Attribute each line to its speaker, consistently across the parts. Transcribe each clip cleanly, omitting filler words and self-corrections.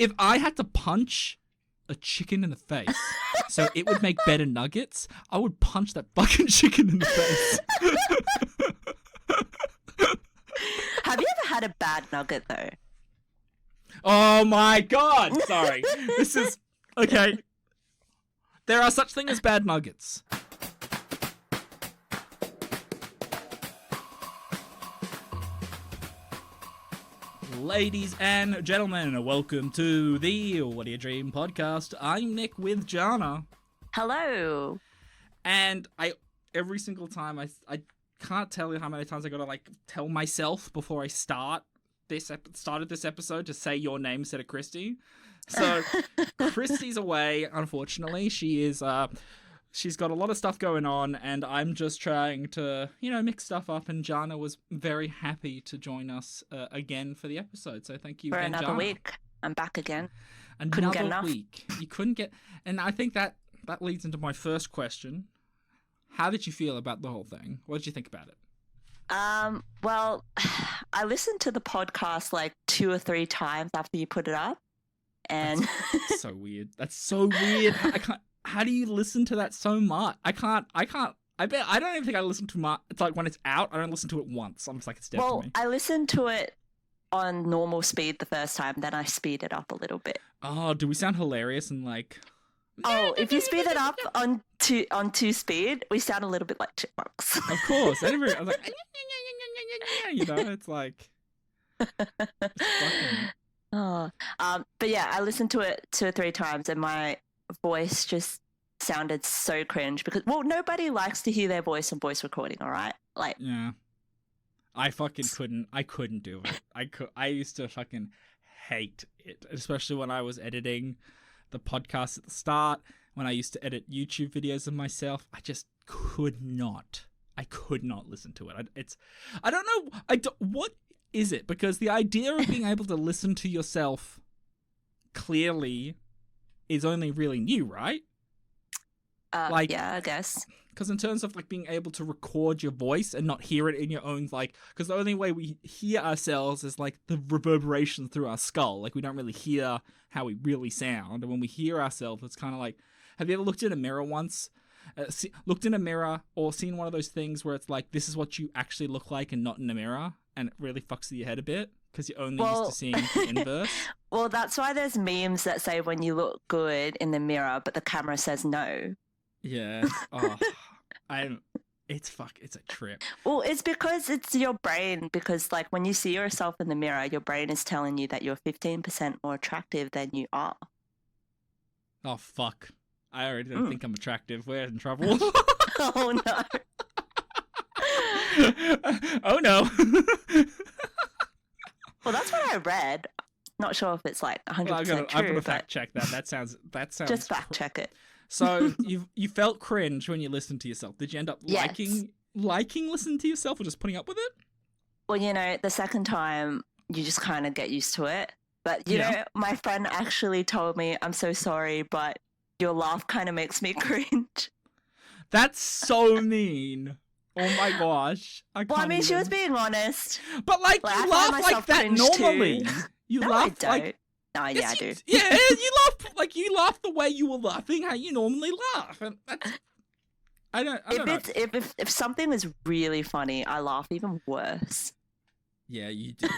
Speaker 1: if I had to punch a chicken in the face so it would make better nuggets, I would punch that fucking chicken in the face.
Speaker 2: Have you ever had a bad nugget though?
Speaker 1: Oh my god! Sorry. This is... Okay. There are such things as bad nuggets. Ladies and gentlemen, welcome to the What Do You Dream podcast. I'm Nick with Jana.
Speaker 2: Hello.
Speaker 1: And every single time I can't tell you how many times I gotta tell myself before I started this episode to say your name instead of Christy. So Christy's away, unfortunately. She's got a lot of stuff going on, and I'm just trying to, mix stuff up, and Jana was very happy to join us again for the episode. So thank you
Speaker 2: for
Speaker 1: again,
Speaker 2: another
Speaker 1: Jana.
Speaker 2: week. I'm back again.
Speaker 1: Another week. You couldn't get... And I think that leads into my first question. How did you feel about the whole thing? What did you think about it?
Speaker 2: Well, I listened to the podcast like 2 or 3 times after you put it up. And
Speaker 1: That's so weird. That's so weird. I can't... How do you listen to that so much? I don't even think I listen to much. It's like when it's out, I don't listen to it once. I'm just like, it's dead to me.
Speaker 2: I listened to it on normal speed the first time, then I speed it up a little bit.
Speaker 1: Oh, do we sound hilarious and like...
Speaker 2: Oh, if you speed it up on two speed, we sound a little bit like chipmunks.
Speaker 1: Of course. I was like, it's like... It's fucking...
Speaker 2: Oh, but yeah, I listened to it 2 or 3 times, and my voice just sounded so cringe because, well, nobody likes to hear their voice on voice recording, all right? Like,
Speaker 1: yeah, I fucking couldn't. I couldn't do it. I used to fucking hate it, especially when I was editing the podcast at the start. When I used to edit YouTube videos of myself, I just could not. I could not listen to it. I don't know. What is it? Because the idea of being able to listen to yourself clearly is only really new, right?
Speaker 2: Yeah, I guess.
Speaker 1: Because in terms of being able to record your voice and not hear it in your own, because the only way we hear ourselves is the reverberation through our skull. We don't really hear how we really sound. And when we hear ourselves, it's kind of have you ever looked in a mirror once? Looked in a mirror or seen one of those things where it's this is what you actually look like and not in a mirror, and it really fucks with your head a bit because you're only used to seeing the inverse.
Speaker 2: Well, that's why there's memes that say when you look good in the mirror, but the camera says no.
Speaker 1: Yeah. Oh, it's a trip.
Speaker 2: Well, it's because it's your brain, because when you see yourself in the mirror, your brain is telling you that you're 15% more attractive than you are.
Speaker 1: Oh, fuck. I already don't think I'm attractive. We're in trouble.
Speaker 2: Oh, no.
Speaker 1: Oh, no.
Speaker 2: Well, that's what I read. Not sure if it's 100% true.
Speaker 1: I've got to fact check that. That sounds.
Speaker 2: Just fact check it.
Speaker 1: So you felt cringe when you listened to yourself. Did you end up liking listening to yourself, or just putting up with it?
Speaker 2: Well, the second time you just kind of get used to it. But you know, my friend actually told me, "I'm so sorry, but your laugh kind of makes me cringe."
Speaker 1: That's so mean. Oh my gosh.
Speaker 2: She was being honest.
Speaker 1: But you laugh like that normally.
Speaker 2: Too.
Speaker 1: You
Speaker 2: no,
Speaker 1: laugh
Speaker 2: I don't. Oh, yeah, I do.
Speaker 1: Yeah, you laugh the way you were laughing, how you normally laugh. And that's... I don't know.
Speaker 2: If something is really funny, I laugh even worse.
Speaker 1: Yeah, you do.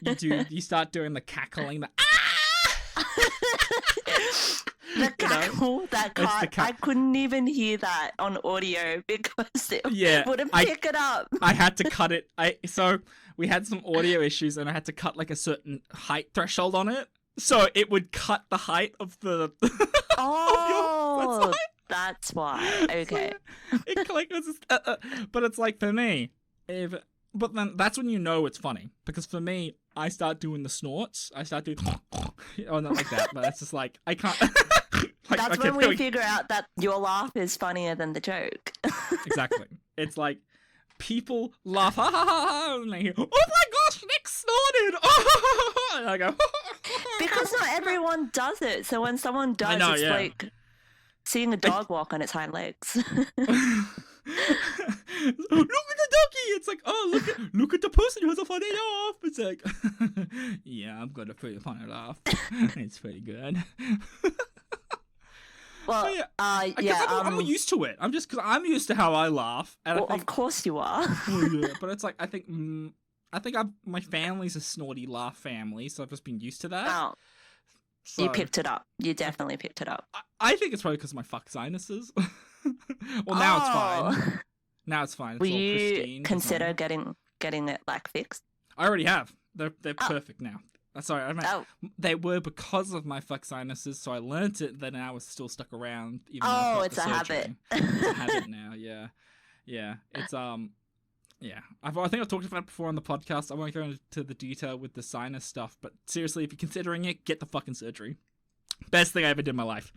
Speaker 1: You do. You start doing the cackling,
Speaker 2: The cackle, I couldn't even hear that on audio because it wouldn't pick it up.
Speaker 1: I had to cut it. So we had some audio issues, and I had to cut a certain height threshold on it, so it would cut the height of the.
Speaker 2: Oh, that's why. Okay.
Speaker 1: But it's for me, but then that's when you know it's funny, because for me, I start doing the snorts. I start doing, not like that, but it's just I can't.
Speaker 2: That's when we figure out that your laugh is funnier than the joke.
Speaker 1: Exactly. It's people laugh, ha ha ha ha, and they hear, oh my gosh, Nick snorted, oh, and I go,
Speaker 2: because not everyone does it. So when someone does, it's like seeing a dog walk on its hind legs.
Speaker 1: Look at the doggy! It's like, oh, look at the person who has a funny laugh. It's like, yeah, I've got a pretty funny laugh. It's pretty good.
Speaker 2: Well,
Speaker 1: But I'm used to it. I'm used to how I laugh. And
Speaker 2: well,
Speaker 1: I think,
Speaker 2: of course you are.
Speaker 1: yeah, but it's like, I think my family's a snorty laugh family, so I've just been used to that.
Speaker 2: Oh,
Speaker 1: So,
Speaker 2: you picked it up. You definitely picked it up.
Speaker 1: I think it's probably because of my fuck sinuses. Well, now it's fine. Now it's fine. It's
Speaker 2: Will
Speaker 1: all
Speaker 2: you
Speaker 1: pristine.
Speaker 2: consider getting it like fixed?
Speaker 1: I already have. They're perfect now. Sorry, I meant they were because of my fuck sinuses, so I learnt it. Then I was still stuck around. Even though
Speaker 2: It's a habit.
Speaker 1: It's a habit now. Yeah. It's yeah. I think I've talked about it before on the podcast. I won't go into the detail with the sinus stuff, but seriously, if you're considering it, get the fucking surgery. Best thing I ever did in my life.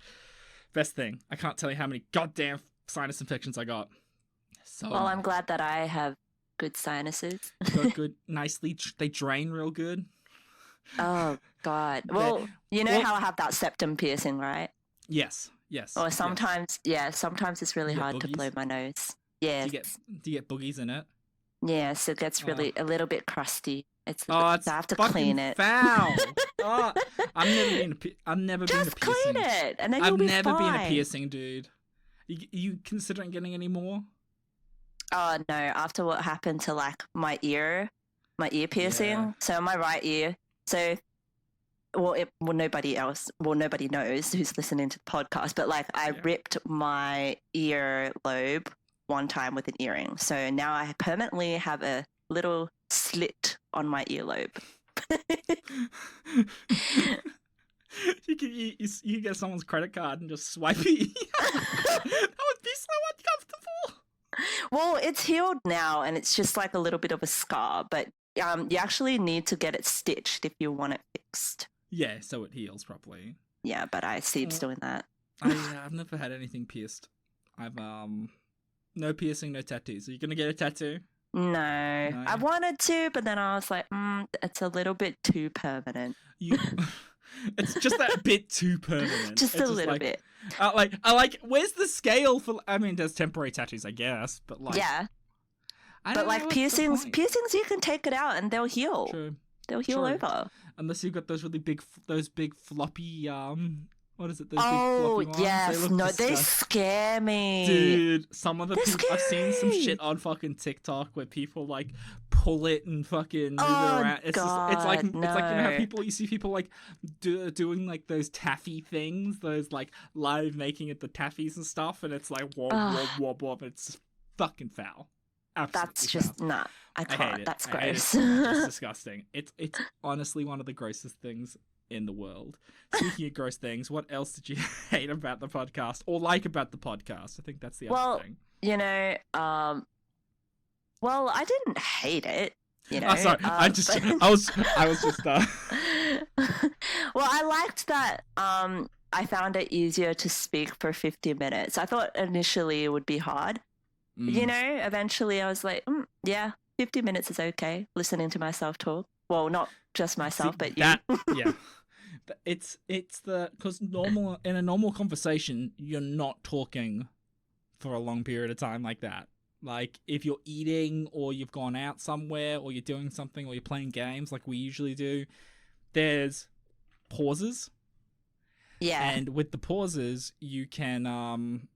Speaker 1: Best thing. I can't tell you how many goddamn sinus infections I got. So
Speaker 2: Well, I'm glad that I have good sinuses.
Speaker 1: got good, nicely. They drain real good.
Speaker 2: Oh God. Well, how I have that septum piercing, right?
Speaker 1: Yes. Or
Speaker 2: sometimes it's really hard to blow my nose. Yeah.
Speaker 1: Do you get boogies in it?
Speaker 2: Yes, it gets really a little bit crusty.
Speaker 1: It's
Speaker 2: I have to clean it.
Speaker 1: Foul. I've never been a piercing.
Speaker 2: Just clean it, and then
Speaker 1: I've
Speaker 2: you'll be
Speaker 1: never been a
Speaker 2: fine.
Speaker 1: piercing, dude. You considering getting any more?
Speaker 2: Oh no! After what happened to like my ear piercing.
Speaker 1: Yeah.
Speaker 2: So my right ear. So, nobody knows who's listening to the podcast, but like I ripped my earlobe one time with an earring. So now I permanently have a little slit on my earlobe.
Speaker 1: You get someone's credit card and just swipe it. That would be so uncomfortable.
Speaker 2: Well, it's healed now, and it's just like a little bit of a scar, but you actually need to get it stitched if you want it fixed.
Speaker 1: Yeah, so it heals properly.
Speaker 2: Yeah, but I keep doing that.
Speaker 1: I've never had anything pierced. I've no piercing, no tattoos. Are you gonna get a tattoo?
Speaker 2: No, I wanted to, but then I was like, it's a little bit too permanent.
Speaker 1: It's just that bit too permanent.
Speaker 2: Just a little bit.
Speaker 1: Where's the scale for? I mean, there's temporary tattoos, I guess, but like,
Speaker 2: yeah.
Speaker 1: But
Speaker 2: like piercings, you can take it out and they'll heal.
Speaker 1: True.
Speaker 2: They'll heal over.
Speaker 1: Unless you've got those really big, floppy, what is it? Those
Speaker 2: oh,
Speaker 1: big floppy ones?
Speaker 2: Yes. They scare me.
Speaker 1: Dude, some of the people,
Speaker 2: scary.
Speaker 1: I've seen some shit on fucking TikTok where people like pull it and fucking move it around. It's like you know how you see people like doing like those taffy things, those like live making at the taffies and stuff, and it's like wob. It's fucking foul. Absolutely
Speaker 2: That's just
Speaker 1: foul.
Speaker 2: not. I can't.
Speaker 1: hate it.
Speaker 2: That's
Speaker 1: I hate
Speaker 2: gross.
Speaker 1: it. It's disgusting. It's honestly one of the grossest things in the world. Speaking of gross things, what else did you hate about the podcast or like about the podcast? I think that's the other thing.
Speaker 2: Well, I didn't hate it.
Speaker 1: Sorry. I was just.
Speaker 2: Well, I liked that. I found it easier to speak for 50 minutes. I thought initially it would be hard. Eventually I was like, 50 minutes is okay. Listening to myself talk. Well, not just myself, but you.
Speaker 1: Yeah. It's because in a normal conversation, you're not talking for a long period of time like that. Like if you're eating or you've gone out somewhere or you're doing something or you're playing games like we usually do, there's pauses.
Speaker 2: Yeah.
Speaker 1: And with the pauses, you can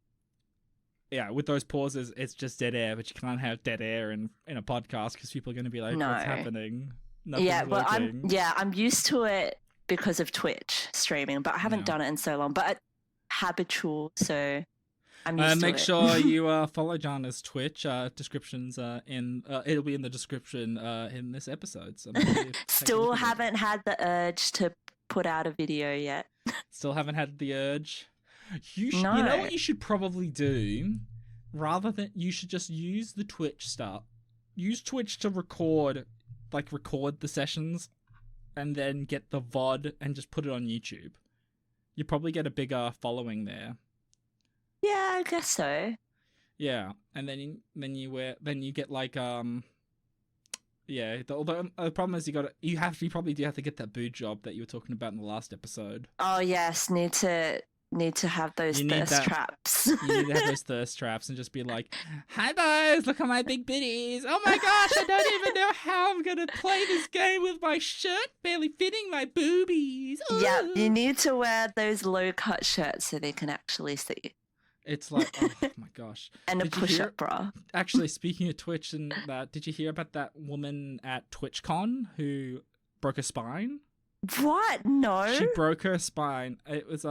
Speaker 1: with those pauses, it's just dead air, but you can't have dead air in a podcast because people are going to be like, what's happening? Nothing's working.
Speaker 2: I'm used to it because of Twitch streaming, but I haven't done it in so long. But habitual, so I'm used to it.
Speaker 1: Make sure you follow Jana's Twitch. Descriptions it'll be in the description in this episode. So
Speaker 2: still haven't had the urge to put out a video yet.
Speaker 1: Still haven't had the urge. You know what you should probably do? You should just use the Twitch stuff. Use Twitch to record the sessions and then get the VOD and just put it on YouTube. You probably get a bigger following there.
Speaker 2: Yeah, I guess so.
Speaker 1: Yeah, and then you get like although the problem is you probably do have to get that boob job that you were talking about in the last episode.
Speaker 2: Oh yes, need to need to have those
Speaker 1: You need
Speaker 2: thirst
Speaker 1: that-
Speaker 2: traps.
Speaker 1: You need to have those thirst traps and just be like, "Hi guys, look at my big bitties! Oh my gosh, I don't even know how I'm gonna play this game with my shirt barely fitting my boobies."
Speaker 2: Yeah,
Speaker 1: Ooh."
Speaker 2: you need to wear those low-cut shirts so they can actually see.
Speaker 1: It's like, oh my gosh.
Speaker 2: And a
Speaker 1: Did you hear-
Speaker 2: push-up bra.
Speaker 1: Actually, speaking of Twitch and that, did you hear about that woman at TwitchCon who broke her spine?
Speaker 2: What? No.
Speaker 1: She broke her spine. It was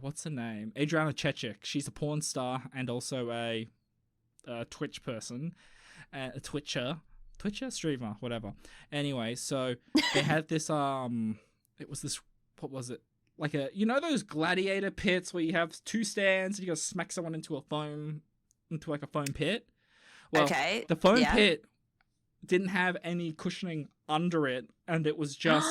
Speaker 1: what's her name? Adriana Chechik. She's a porn star and also a Twitch person, a Twitcher, streamer, whatever. Anyway, so they had this it was this, what was it? Like those gladiator pits where you have two stands and you gotta smack someone into like a foam pit. Well,
Speaker 2: Okay.
Speaker 1: the foam
Speaker 2: yeah.
Speaker 1: pit didn't have any cushioning under it, and it was just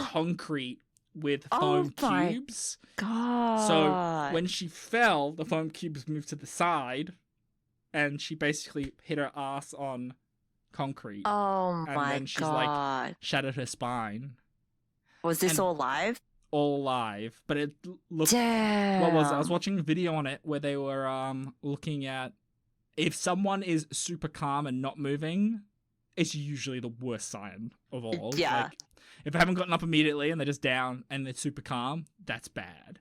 Speaker 1: concrete with
Speaker 2: Oh
Speaker 1: foam
Speaker 2: my
Speaker 1: cubes.
Speaker 2: God.
Speaker 1: So when she fell, the foam cubes moved to the side, and she basically hit her ass on concrete.
Speaker 2: Oh
Speaker 1: and
Speaker 2: my
Speaker 1: then she's
Speaker 2: God.
Speaker 1: like shattered her spine.
Speaker 2: Was this
Speaker 1: and-
Speaker 2: all live?
Speaker 1: All live, but it looked.
Speaker 2: Damn.
Speaker 1: What was it? I was watching a video on it where they were looking at if someone is super calm and not moving, it's usually the worst sign of all.
Speaker 2: Yeah.
Speaker 1: Like, if they haven't gotten up immediately and they're just down and they're super calm, that's bad.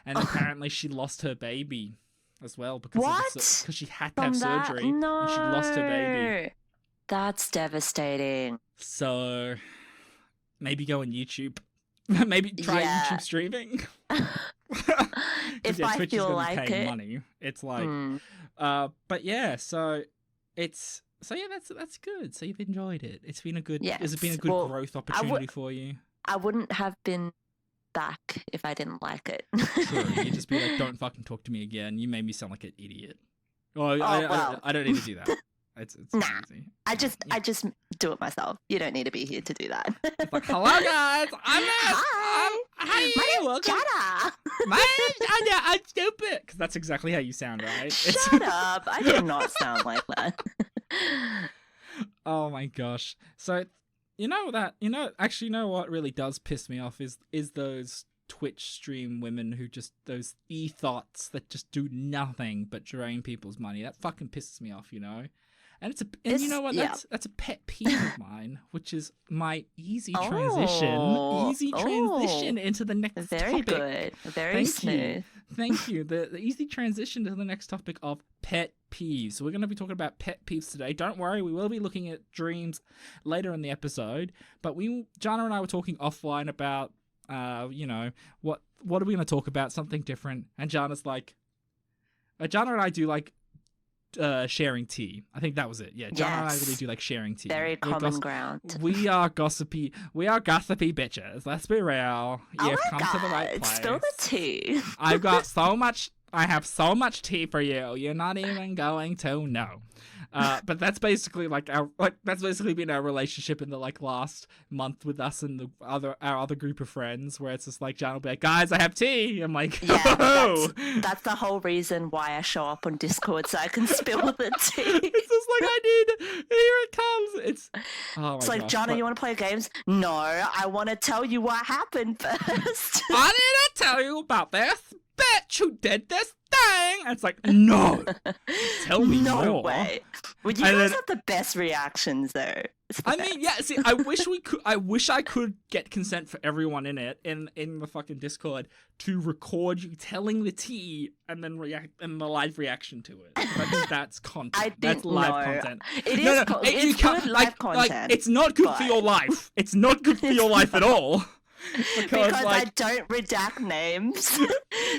Speaker 1: And apparently she lost her baby as well because because she had to have surgery
Speaker 2: No.
Speaker 1: and she lost her baby.
Speaker 2: That's devastating.
Speaker 1: So maybe go on YouTube. Maybe try
Speaker 2: Yeah.
Speaker 1: YouTube streaming.
Speaker 2: If I
Speaker 1: Twitch
Speaker 2: feel
Speaker 1: is gonna
Speaker 2: like
Speaker 1: be paying
Speaker 2: it.
Speaker 1: money. It's like,
Speaker 2: Mm.
Speaker 1: but yeah. So that's good. So you've enjoyed it. It's been a good. Has it been a
Speaker 2: Yes.
Speaker 1: good
Speaker 2: Well,
Speaker 1: growth opportunity for you?
Speaker 2: I wouldn't have been back if I didn't like it.
Speaker 1: True. You just be like, don't fucking talk to me again. You made me sound like an idiot. Oh,
Speaker 2: well.
Speaker 1: I don't need to do that. It's
Speaker 2: Nah.
Speaker 1: easy.
Speaker 2: I just
Speaker 1: Yeah.
Speaker 2: do it myself. You don't need to be here to do that.
Speaker 1: It's like, hello guys, I'm Matt.
Speaker 2: Hi.
Speaker 1: Hi,
Speaker 2: My name's
Speaker 1: welcome.
Speaker 2: Jana.
Speaker 1: My name's Jana. I'm stupid. Because that's exactly how you sound, right?
Speaker 2: Shut up. I do not sound like that.
Speaker 1: Oh my gosh. So actually, you know what really does piss me off is those Twitch stream women who just, those e-thots that just do nothing but drain people's money. That fucking pisses me off, And you know what?
Speaker 2: Yeah.
Speaker 1: That's a pet peeve of mine, which is my easy transition into the next
Speaker 2: Very
Speaker 1: topic.
Speaker 2: good. Very
Speaker 1: Thank
Speaker 2: smooth.
Speaker 1: you. Thank you. The easy transition to the next topic of pet peeves. So we're going to be talking about pet peeves today. Don't worry, we will be looking at dreams later in the episode. But Jana and I were talking offline about, what are we going to talk about? Something different. And Jana's like, Jana and I do like sharing tea. I think that was it. Yeah, Jana and I really do like sharing tea.
Speaker 2: Very common ground.
Speaker 1: We are gossipy. We are gossipy bitches. Let's be real. You've come to the right place.
Speaker 2: Spill the tea.
Speaker 1: I've got so much. I have so much tea for you. You're not even going to know. But that's basically that's basically been our relationship in the last month with us and our other group of friends, where it's just like Jana will be like, guys, I have tea. I'm like,
Speaker 2: Yeah,
Speaker 1: oh.
Speaker 2: that's the whole reason why I show up on Discord, so I can spill the tea.
Speaker 1: It's just like, I need. Here it comes. It's. Oh my
Speaker 2: It's like,
Speaker 1: gosh,
Speaker 2: Jana,
Speaker 1: but-
Speaker 2: you want to play games? No, I want to tell you what happened first.
Speaker 1: I need to tell you about this bitch who did this thing. And it's like, no, tell me
Speaker 2: no
Speaker 1: more.
Speaker 2: way. Well, you
Speaker 1: And
Speaker 2: guys
Speaker 1: then-
Speaker 2: have the best reactions, though. It's the
Speaker 1: I mean, yeah. See, I wish I could get consent for everyone in it in the fucking Discord to record you telling the tea and then react and the live reaction to it. I think that's content.
Speaker 2: I think
Speaker 1: That's live
Speaker 2: no.
Speaker 1: content.
Speaker 2: It is.
Speaker 1: No,
Speaker 2: It's
Speaker 1: you can't-
Speaker 2: good live
Speaker 1: like,
Speaker 2: content.
Speaker 1: it's not good for
Speaker 2: but-
Speaker 1: your life. It's not good for your life at all.
Speaker 2: because I
Speaker 1: like,
Speaker 2: don't redact names,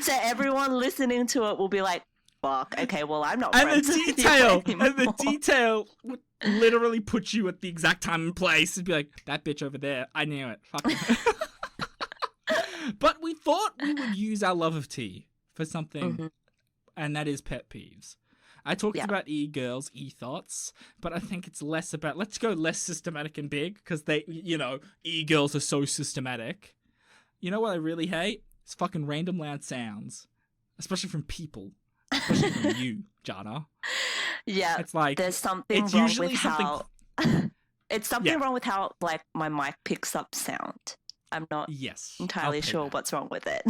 Speaker 2: so everyone listening to it will be like, "Fuck, okay, well, I'm not."
Speaker 1: and
Speaker 2: friends
Speaker 1: the
Speaker 2: with you
Speaker 1: detail
Speaker 2: anymore."
Speaker 1: and the detail would literally put you at the exact time and place. It'd be like, that bitch over there, I knew it. Fuck it. But we thought we would use our love of tea for something,
Speaker 2: Mhm.
Speaker 1: and that is pet peeves. I talked
Speaker 2: Yeah.
Speaker 1: about e-girls, e-thoughts, but I think it's less about, let's go less systematic and big, because they, e-girls are so systematic. You know what I really hate? It's fucking random loud sounds, especially from people, especially from you, Jana.
Speaker 2: Yeah,
Speaker 1: It's like,
Speaker 2: there's something
Speaker 1: it's
Speaker 2: wrong
Speaker 1: usually
Speaker 2: with
Speaker 1: something.
Speaker 2: how it's something
Speaker 1: Yeah.
Speaker 2: wrong with how my mic picks up sound. I'm not
Speaker 1: Yes.
Speaker 2: entirely sure what's wrong with it.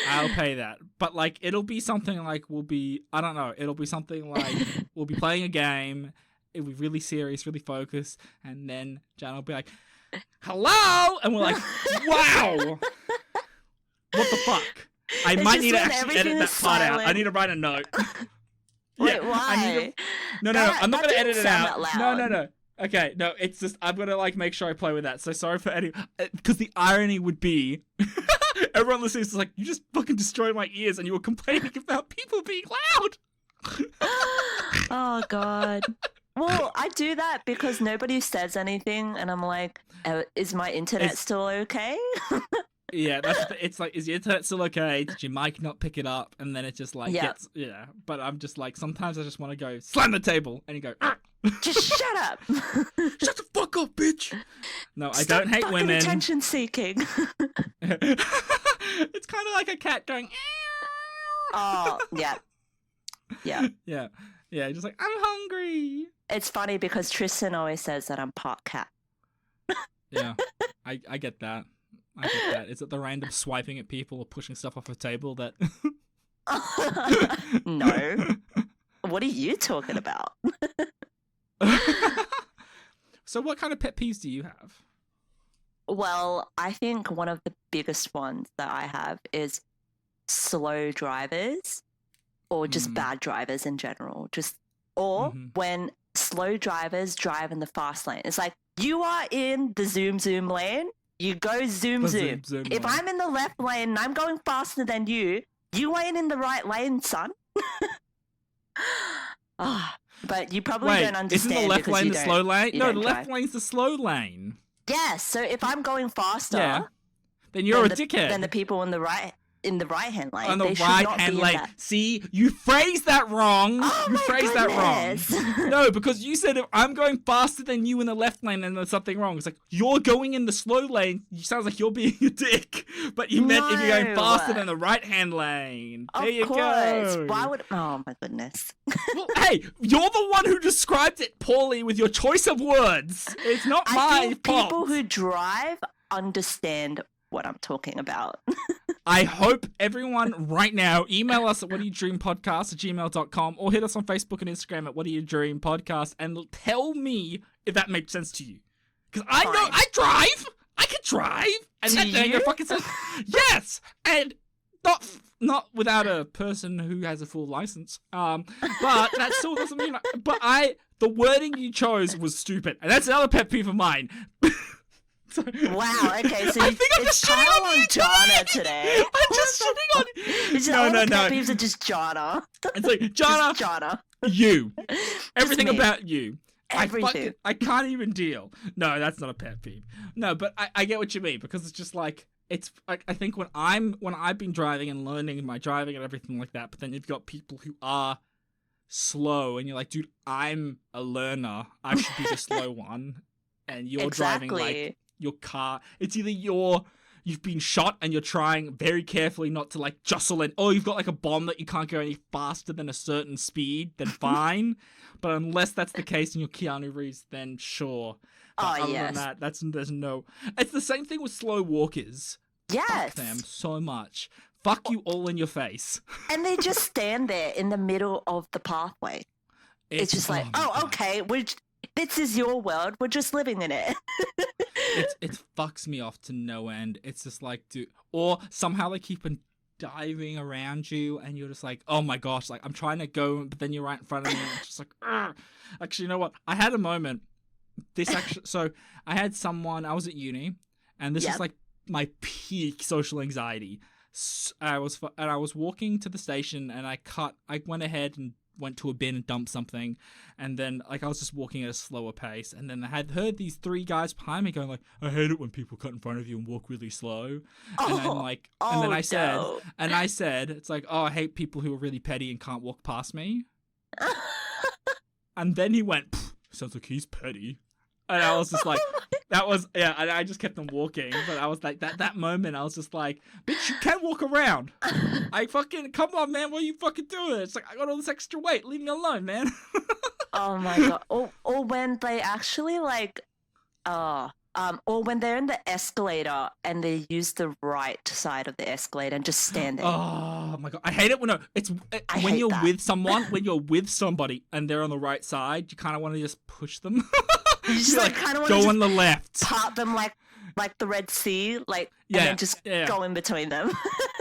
Speaker 1: I'll pay that. But, like, it'll be something like I don't know, it'll be something like we'll be playing a game, it'll be really serious, really focused, and then Jana will be like, hello! And we're like, wow! What the fuck? I might need to actually edit that part out. I need to write a note.
Speaker 2: Wait, why?
Speaker 1: No, I'm not going to edit it out. No. Okay, no, it's just, I'm going to, like, make sure I play with that. So sorry for any, because the irony would be, everyone listening is like, you just fucking destroyed my ears and you were complaining about people being loud.
Speaker 2: Oh, God. Well, I do that because nobody says anything and I'm like, is my internet still okay?
Speaker 1: Yeah, it's like, is your internet still okay? Did your mic not pick it up? And then it just like gets, yeah. But I'm just like, sometimes I just want to go, slam the table, and you go, ah!
Speaker 2: Just shut up.
Speaker 1: Shut the fuck up, bitch. No,
Speaker 2: Stop
Speaker 1: I don't hate women.
Speaker 2: Attention seeking.
Speaker 1: It's kind of like a cat going,
Speaker 2: oh, yeah.
Speaker 1: Yeah, just like, I'm hungry.
Speaker 2: It's funny because Tristan always says that I'm part cat.
Speaker 1: Yeah, I get that. I get that. Is it the random swiping at people or pushing stuff off a table that...
Speaker 2: No. What are you talking about?
Speaker 1: So what kind of pet peeves do you have?
Speaker 2: Well, I think one of the biggest ones that I have is slow drivers or just bad drivers in general. Or when slow drivers drive in the fast lane. It's like, you are in the zoom lane, you go zoom. If I'm in the left lane and I'm going faster than you ain't in the right lane, son. But you probably don't understand.
Speaker 1: Isn't the left lane the slow lane? No, the left
Speaker 2: drive.
Speaker 1: lane's the slow lane.
Speaker 2: Yes, so if I'm going faster,
Speaker 1: then you're a dickhead.
Speaker 2: Then the people in the right-hand lane,
Speaker 1: on the right-hand lane. See, you phrased that wrong.
Speaker 2: Oh,
Speaker 1: you phrased that
Speaker 2: goodness.
Speaker 1: wrong. No, because you said if I'm going faster than you in the left lane, then there's something wrong. It's like you're going in the slow lane. It sounds like you're being a dick, but you meant if you're going faster than the right-hand lane. There you go.
Speaker 2: Why would? Oh my goodness.
Speaker 1: Well, hey, you're the one who described it poorly with your choice of words. It's not my
Speaker 2: I think
Speaker 1: fault.
Speaker 2: people who drive understand what I'm talking about.
Speaker 1: I hope everyone right now email us at whatdoyoudreampodcast@gmail.com or hit us on Facebook and Instagram at whatdoyoudreampodcast and tell me if that makes sense to you. Because I know I drive. I can drive. And that thing fucking says yes. And not without a person who has a full license. But that still doesn't mean. But the wording you chose was stupid, and that's another pet peeve of mine.
Speaker 2: Wow, okay, so
Speaker 1: I think I'm just shitting on you
Speaker 2: Jana today.
Speaker 1: I'm just shitting on you.
Speaker 2: It's all the pet peeves are just Jana.
Speaker 1: It's like, Jana,
Speaker 2: Jana.
Speaker 1: You. Everything about you.
Speaker 2: Everything.
Speaker 1: I can't even deal. No, that's not a pet peeve. No, but I get what you mean, because it's just like, it's like, I think when I've been driving and learning my driving and everything like that, but then you've got people who are slow and you're like, dude, I'm a learner. I should be the slow one. And you're driving like your car. It's either you've been shot and you're trying very carefully not to like jostle in, or you've got like a bomb that you can't go any faster than a certain speed, then fine. But unless that's the case and you're Keanu Reeves, then sure. But other than that, there's no. It's the same thing with slow walkers.
Speaker 2: Yes.
Speaker 1: Fuck them so much. Fuck you all in your face.
Speaker 2: And they just stand there in the middle of the pathway. It's just like, okay, this is your world. We're just living in it.
Speaker 1: It fucks me off to no end. It's just like, dude, or somehow they keep on diving around you, and you're just like, oh my gosh, like I'm trying to go, but then you're right in front of me, and it's just like, ugh. Actually, you know what? I had a moment. So I had someone. I was at uni, and this is like my peak social anxiety. I was walking to the station, and I went ahead and went to a bin and dumped something, and then like I was just walking at a slower pace, and then I had heard these three guys behind me going like, I hate it when people cut in front of you and walk really slow. And I'm like, and then I said, it's like, oh, I hate people who are really petty and can't walk past me. And then he went, sounds like he's petty. And I was just like, and I just kept on walking. But I was like, that moment, I was just like, bitch, you can walk around. Come on, man, what are you fucking doing? It's like, I got all this extra weight. Leave me alone, man.
Speaker 2: Oh my God. Or when they actually like, Or when they're in the escalator and they use the right side of the escalator and just stand there.
Speaker 1: Oh my god, I hate it when
Speaker 2: I
Speaker 1: when
Speaker 2: hate
Speaker 1: you're
Speaker 2: that.
Speaker 1: with someone, when you're with somebody and they're on the right side, you kind of want to just push them.
Speaker 2: You just
Speaker 1: You're
Speaker 2: like kind of want
Speaker 1: go
Speaker 2: to
Speaker 1: on the left.
Speaker 2: part them like the Red Sea, like,
Speaker 1: Yeah,
Speaker 2: and then just
Speaker 1: yeah.
Speaker 2: go in between them.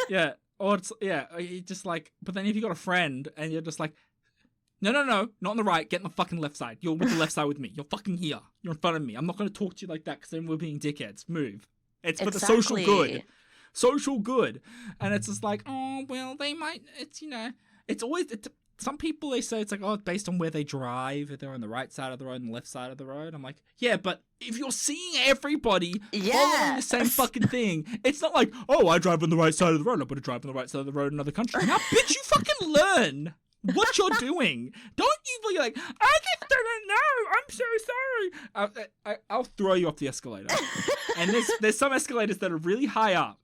Speaker 1: Yeah, or it's you just like. But then if you got a friend and you're just like, no, not on the right. Get on the fucking left side. You're with the left side with me. You're fucking here. You're in front of me. I'm not going to talk to you like that because then we're being dickheads. Move. It's for the social good. Social good. And it's just like, oh, well, they might. It's, it's always. Some people, they say it's like, oh, it's based on where they drive. If they're on the right side of the road and the left side of the road. I'm like, yeah, but if you're seeing everybody following the same fucking thing, it's not like, oh, I drive on the right side of the road. I'm going to drive on the right side of the road in another country. Now, bitch, you fucking learn what you're doing. Don't you be like, I just don't know. I'm so sorry. I'll throw you off the escalator. And there's some escalators that are really high up.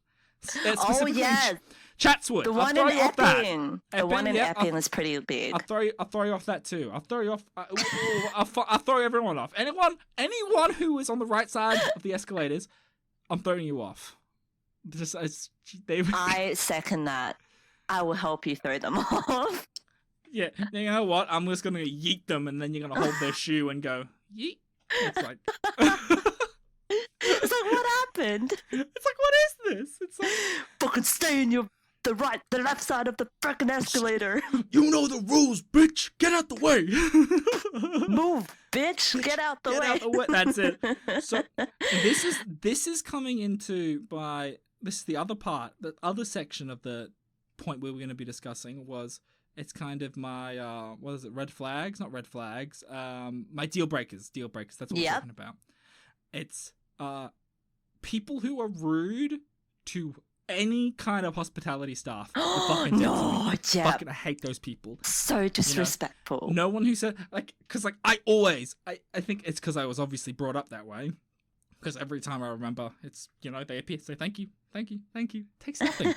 Speaker 2: Oh, yes.
Speaker 1: Chatswood.
Speaker 2: The one in Epping. The one in Epping is pretty big.
Speaker 1: I'll throw you off that too. I'll throw you off. I'll throw everyone off. Anyone who is on the right side of the escalators, I'm throwing you off.
Speaker 2: I second that. I will help you throw them off.
Speaker 1: Yeah, you know what? I'm just gonna yeet them, and then you're gonna hold their shoe and go yeet. It's like,
Speaker 2: it's like, what happened?
Speaker 1: It's like, what is this? It's like,
Speaker 2: fucking stay in the left side of the frickin' escalator.
Speaker 1: You know the rules, bitch. Get out the way.
Speaker 2: Move, bitch. Get out the way.
Speaker 1: That's it. So this is coming into this is the other part, the other section of the point we were going to be discussing was. It's kind of my, what is it, red flags? Not red flags. My deal breakers. That's what we're talking about. It's people who are rude to any kind of hospitality staff. Fucking I hate those people.
Speaker 2: So disrespectful.
Speaker 1: No one who said, like, because, like, I think it's because I was obviously brought up that way. Because every time I remember, it's, they appear to say, thank you. Takes nothing.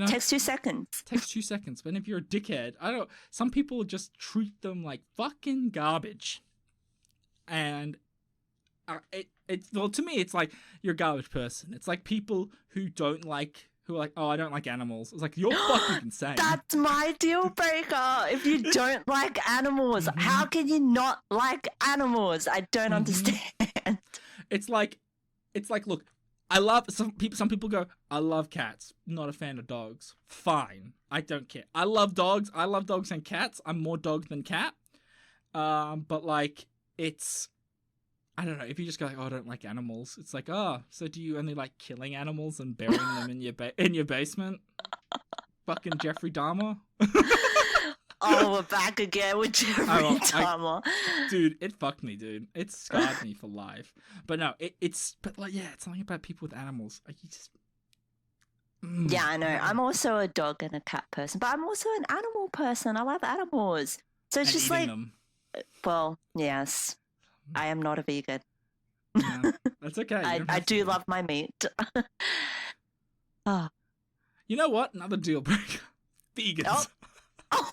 Speaker 2: Takes 2 seconds.
Speaker 1: Takes 2 seconds. But if you're a dickhead, some people just treat them like fucking garbage. And well, to me, it's like you're a garbage person. It's like people who are like, oh, I don't like animals. It's like, you're fucking insane.
Speaker 2: That's my deal breaker. If you don't like animals, how can you not like animals? I don't understand.
Speaker 1: It's like, look, some people go, I love cats. Not a fan of dogs. Fine. I don't care. I love dogs and cats. I'm more dog than cat. But like, it's, I don't know. If you just go like, oh, I don't like animals. It's like, oh, so do you only like killing animals and burying them in your basement? Fucking Jeffrey Dahmer.
Speaker 2: Oh, we're back again with Jeffrey Dahmer.
Speaker 1: Dude, it fucked me, dude. It scarred me for life. But no, it's something about people with animals. Like, you just...
Speaker 2: Yeah, I know. I'm also a dog and a cat person, but I'm also an animal person. I love animals. So it's just like,
Speaker 1: them.
Speaker 2: Well, yes, I am not a vegan.
Speaker 1: Yeah, that's okay.
Speaker 2: I do love my meat. Oh.
Speaker 1: You know what? Another deal breaker. Vegans.
Speaker 2: Oh.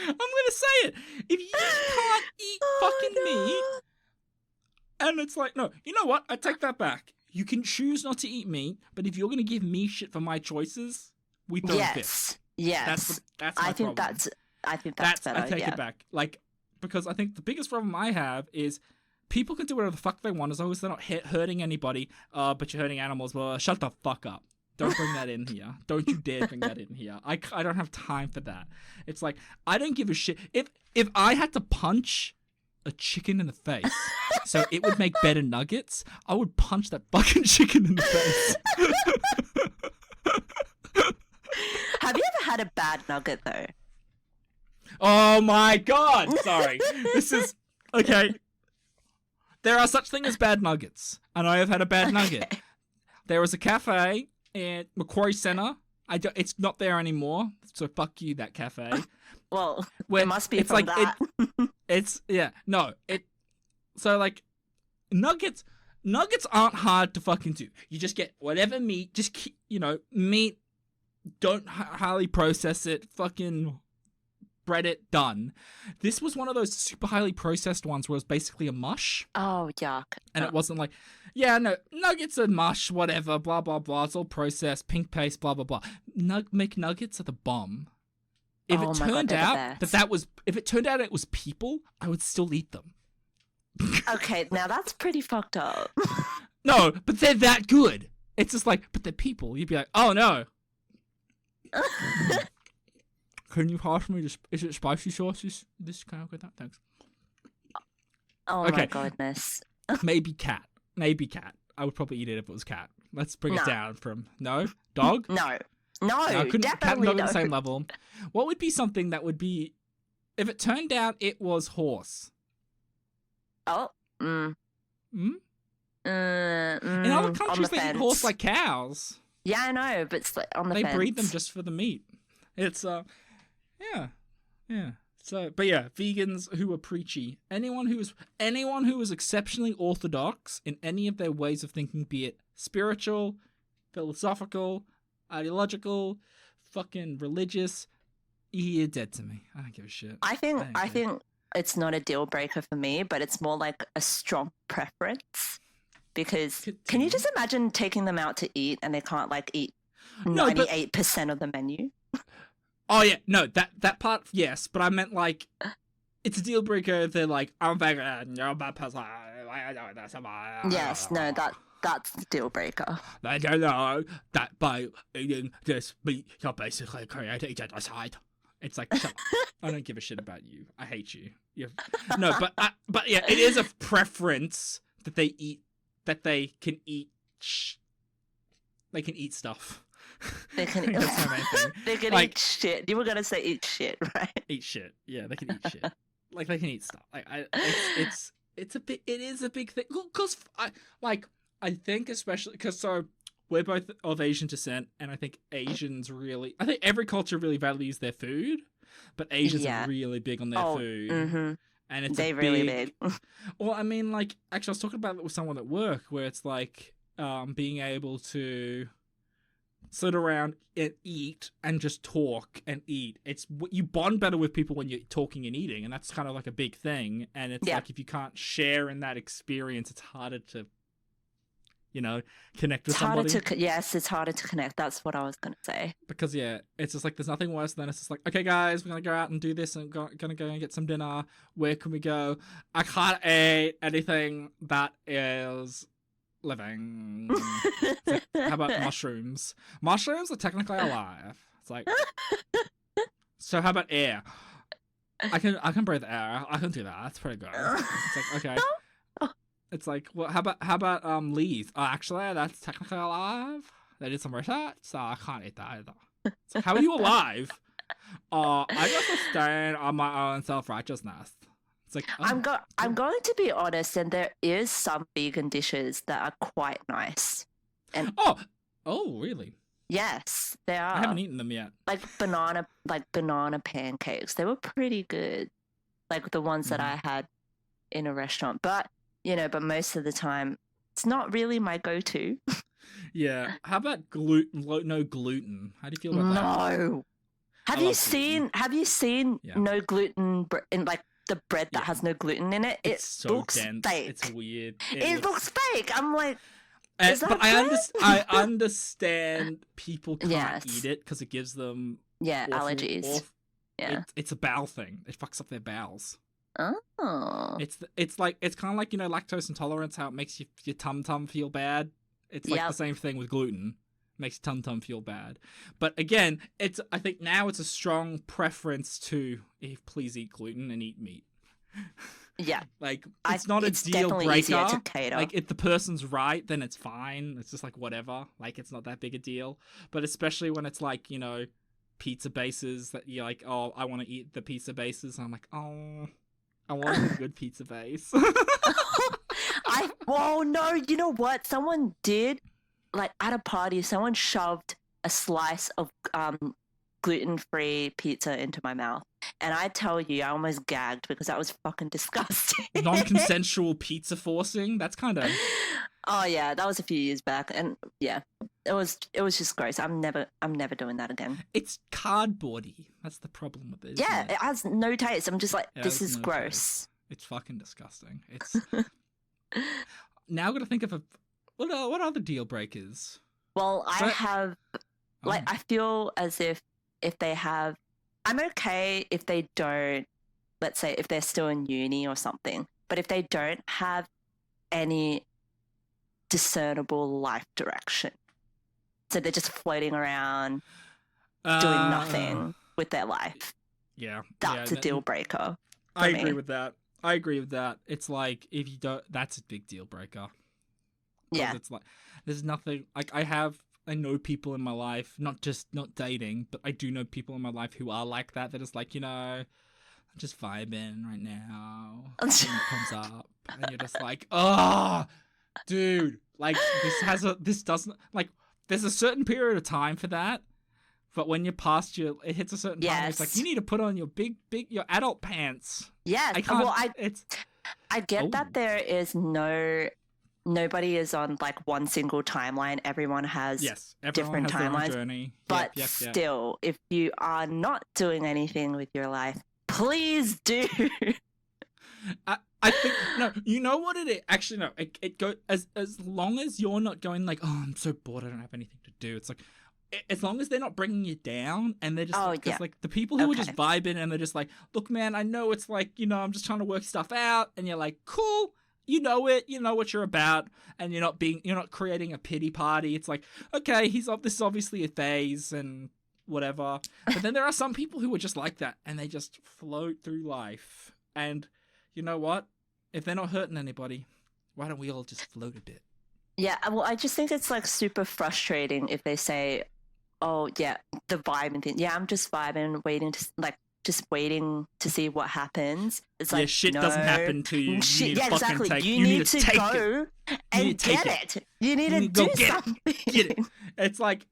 Speaker 1: I'm gonna say it. If you can't eat fucking meat, and it's like, no, you know what? I take that back. You can choose not to eat meat, but if you're gonna give me shit for my choices, we throw fists.
Speaker 2: Yes.
Speaker 1: That's my problem.
Speaker 2: I think that's better.
Speaker 1: I take it back. Like, because I think the biggest problem I have is people can do whatever the fuck they want as long as they're not hurting anybody. But you're hurting animals. Well, shut the fuck up. Don't bring that in here. Don't you dare bring that in here. I don't have time for that. It's like, I don't give a shit. If I had to punch a chicken in the face so it would make better nuggets, I would punch that fucking chicken in the face.
Speaker 2: Have you ever had a bad nugget, though?
Speaker 1: Oh my god! Sorry. This is... Okay. There are such things as bad nuggets. And I have had a bad nugget. There was a cafe at Macquarie Centre. It's not there anymore. So fuck you, that cafe.
Speaker 2: Well, it must be from that.
Speaker 1: So like, nuggets aren't hard to fucking do. You just get whatever meat, meat, don't highly process it, fucking bread it, done. This was one of those super highly processed ones where it was basically a mush.
Speaker 2: Oh, yuck.
Speaker 1: And it wasn't like, yeah, no, nuggets are mush, whatever, blah, blah, blah. It's all processed, pink paste, blah, blah, blah. McNuggets are the bomb. If it turned out if it turned out it was people, I would still eat them.
Speaker 2: Okay, now that's pretty fucked up.
Speaker 1: No, but they're that good. It's just like, but they're people. You'd be like, oh no. Can you pass me this? Is it spicy sauce? This kind of good? Thanks.
Speaker 2: Oh my goodness.
Speaker 1: Maybe cat. I would probably eat it if it was cat. Let's bring it down from dog.
Speaker 2: No,
Speaker 1: definitely cat and dog
Speaker 2: no.
Speaker 1: at the same level. What would be something that would be if it turned out it was horse?
Speaker 2: Oh.
Speaker 1: In other countries, they eat horse like cows.
Speaker 2: Yeah, I know, but it's like on the fence.
Speaker 1: They breed them just for the meat. It's yeah. So, but yeah, vegans who are preachy. Anyone who is exceptionally orthodox in any of their ways of thinking, be it spiritual, philosophical, ideological, fucking religious, you're dead to me. I don't give a shit.
Speaker 2: I think it's not a deal breaker for me, but it's more like a strong preference. Because can you just imagine taking them out to eat and they can't like eat 98% of the menu?
Speaker 1: Oh yeah, no, that part, yes, but I meant like it's a deal breaker if they're like, I'm vegan, you're a bad person.
Speaker 2: Yes, no, that's the deal breaker.
Speaker 1: I don't know that by eating this meat, you're basically creating genocide. It's like, shut up. I don't give a shit about you. I hate you. No, but yeah, it is a preference that they eat. That they can eat. They can eat stuff.
Speaker 2: They can. That's my main thing. They can eat shit. You were gonna say eat shit, right?
Speaker 1: Eat shit. Yeah, they can eat shit. Like they can eat stuff. Like it's a bit. It is a big thing. Because I think especially because we're both of Asian descent, and I think Asians really. I think every culture really values their food, but Asians are really big on their food. Mm-hmm. And it's really big. Well, I mean, like, actually, I was talking about it with someone at work, where it's like being able to sit around and eat and just talk and eat. It's you bond better with people when you're talking and eating, and that's kind of like a big thing. And it's like if you can't share in that experience, it's harder to, connect with somebody.
Speaker 2: It's harder to connect. That's what I was going to say.
Speaker 1: Because, it's just like there's nothing worse than it's just like, okay, guys, we're going to go out and do this and going to go and get some dinner. Where can we go? I can't eat anything that is living. Like, how about mushrooms? Mushrooms are technically alive. It's like, so how about air? I can breathe air. I can do that. That's pretty good. It's like, okay. It's like, well, how about leaves? Actually, that's technically alive. They did some research, so I can't eat that either. So how are you alive? I just sustain on my own self-righteousness. It's like,
Speaker 2: I'm going to be honest, and there is some vegan dishes that are quite nice. And
Speaker 1: oh, really?
Speaker 2: Yes, they are.
Speaker 1: I haven't eaten them yet.
Speaker 2: Like banana pancakes. They were pretty good. Like the ones that I had in a restaurant, but most of the time, it's not really my go-to.
Speaker 1: Yeah. How about gluten? No gluten. How do you feel about that?
Speaker 2: No. Have you seen no gluten in like the bread that has no gluten in it?
Speaker 1: It's so
Speaker 2: looks
Speaker 1: dense.
Speaker 2: fake.
Speaker 1: It's weird.
Speaker 2: It looks fake. I'm like,
Speaker 1: but I understand people can't eat it because it gives them
Speaker 2: allergies.
Speaker 1: It's a bowel thing. It fucks up their bowels.
Speaker 2: Oh.
Speaker 1: It's kind of like lactose intolerance, how it makes your tum feel bad. It's like the same thing with gluten. It makes your tum feel bad. But again, I think now it's a strong preference to please eat gluten and eat meat.
Speaker 2: Yeah.
Speaker 1: Like it's not a deal breaker. To cater. Like if the person's right, then it's fine. It's just like whatever. Like it's not that big a deal. But especially when it's like, pizza bases that you're like, oh, I want to eat the pizza bases. And I'm like, oh, I want a good pizza base.
Speaker 2: No, you know what? Someone did, like at a party, someone shoved a slice of gluten-free pizza into my mouth. And I tell you, I almost gagged because that was fucking disgusting.
Speaker 1: Non-consensual pizza forcing? That's kind of...
Speaker 2: Oh, yeah, that was a few years back. And yeah. it was just gross. I'm never doing that again.
Speaker 1: It's cardboardy. That's the problem with it.
Speaker 2: Yeah,
Speaker 1: Isn't
Speaker 2: it has no taste. I'm just like,
Speaker 1: It
Speaker 2: this
Speaker 1: has
Speaker 2: is
Speaker 1: no
Speaker 2: gross.
Speaker 1: taste. It's fucking disgusting. It's now got to think of what other deal breakers.
Speaker 2: Well,
Speaker 1: So-
Speaker 2: I have like
Speaker 1: Oh.
Speaker 2: I feel as if they have, I'm okay if they don't. Let's say if they're still in uni or something, but if they don't have any discernible life direction, so they're just floating around doing nothing with their life.
Speaker 1: Yeah,
Speaker 2: That's a deal breaker.
Speaker 1: I
Speaker 2: for
Speaker 1: agree
Speaker 2: me.
Speaker 1: with that. I agree with that. It's like if you don't, that's a big deal breaker. 'Cause
Speaker 2: Yeah.
Speaker 1: it's like there's nothing like I know people in my life, not dating, but I do know people in my life who are like that. They're just like, I'm just vibing right now. And it comes up, and you're just like, oh, dude, like this doesn't like. There's a certain period of time for that, but when you're past it hits a certain time. It's like
Speaker 2: Yes.
Speaker 1: you need to put on your big your adult pants.
Speaker 2: Yes.
Speaker 1: I can't.
Speaker 2: Well,
Speaker 1: It's
Speaker 2: I get
Speaker 1: Oh.
Speaker 2: that there is nobody is on like one single timeline. Everyone has
Speaker 1: yes, everyone
Speaker 2: different
Speaker 1: has their own
Speaker 2: timelines,
Speaker 1: journey.
Speaker 2: but
Speaker 1: Yep.
Speaker 2: still, if you are not doing anything with your life, please do.
Speaker 1: I think no. You know what it is? Actually, no. It go as long as you're not going like, oh, I'm so bored. I don't have anything to do. It's like, as long as they're not bringing you down, and they're just
Speaker 2: Oh,
Speaker 1: like, 'cause,
Speaker 2: yeah.
Speaker 1: like the people who are just
Speaker 2: Okay.
Speaker 1: vibing and they're just like, look, man, I know it's like, I'm just trying to work stuff out, and you're like, cool. You know it. You know what you're about, and you're not creating a pity party. It's like, okay, this is obviously a phase and whatever. But then there are some people who are just like that, and they just float through life. And you know what? If they're not hurting anybody, why don't we all just float a bit?
Speaker 2: Yeah, well, I just think it's like super frustrating if they say, "Oh, yeah, the vibe and thing." Yeah, I'm just vibing, just waiting to see what happens. It's like,
Speaker 1: shit
Speaker 2: no,
Speaker 1: doesn't happen to you. You
Speaker 2: shit,
Speaker 1: need to
Speaker 2: yeah,
Speaker 1: fucking
Speaker 2: exactly.
Speaker 1: take-
Speaker 2: you
Speaker 1: you
Speaker 2: need
Speaker 1: need to
Speaker 2: to
Speaker 1: take
Speaker 2: go
Speaker 1: You
Speaker 2: and
Speaker 1: need to take
Speaker 2: get it. You need
Speaker 1: You
Speaker 2: to
Speaker 1: need to go
Speaker 2: do
Speaker 1: get it.
Speaker 2: something.
Speaker 1: Get it. It's like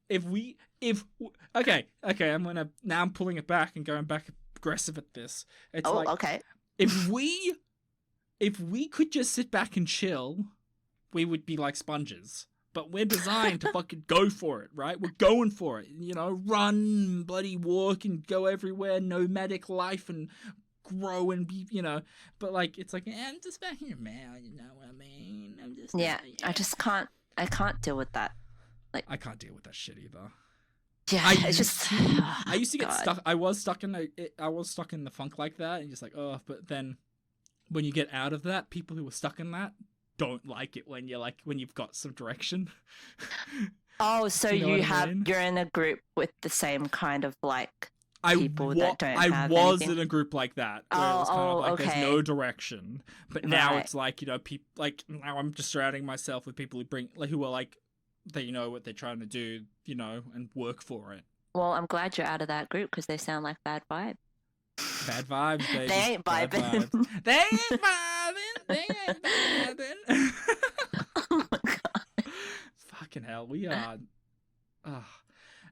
Speaker 1: okay, I'm pulling it back and going back aggressive at this. It's
Speaker 2: Oh,
Speaker 1: like
Speaker 2: okay.
Speaker 1: if we could just sit back and chill, we would be like sponges. But we're designed to fucking go for it, right? We're going for it. Run, bloody walk and go everywhere, nomadic life and grow and be, But like, it's like, I'm just back here, man. You know what I mean? I'm just
Speaker 2: Yeah, I can't deal with that.
Speaker 1: I can't deal with that shit either.
Speaker 2: Yeah,
Speaker 1: I
Speaker 2: it's
Speaker 1: used
Speaker 2: just.
Speaker 1: to- I used to get
Speaker 2: God.
Speaker 1: stuck. I was stuck in the funk like that, and just like, oh. But then, when you get out of that, people who are stuck in that don't like it when you've got some direction.
Speaker 2: Oh, so
Speaker 1: Do you know what I mean?
Speaker 2: you're in a group with the same kind of like
Speaker 1: I
Speaker 2: people that don't
Speaker 1: I
Speaker 2: have
Speaker 1: was
Speaker 2: anything?
Speaker 1: in a group like that where it was kind of like
Speaker 2: okay.
Speaker 1: there's no direction. But now
Speaker 2: Right.
Speaker 1: it's like people like now I'm just surrounding myself with people who are like they know what they're trying to do, and work for it.
Speaker 2: Well, I'm glad you're out of that group because they sound like bad vibe.
Speaker 1: Bad vibes, baby.
Speaker 2: They ain't
Speaker 1: Bad
Speaker 2: vibing.
Speaker 1: vibes. They ain't vibing. They ain't vibing.
Speaker 2: Oh my god,
Speaker 1: Fucking hell, we are.
Speaker 2: we're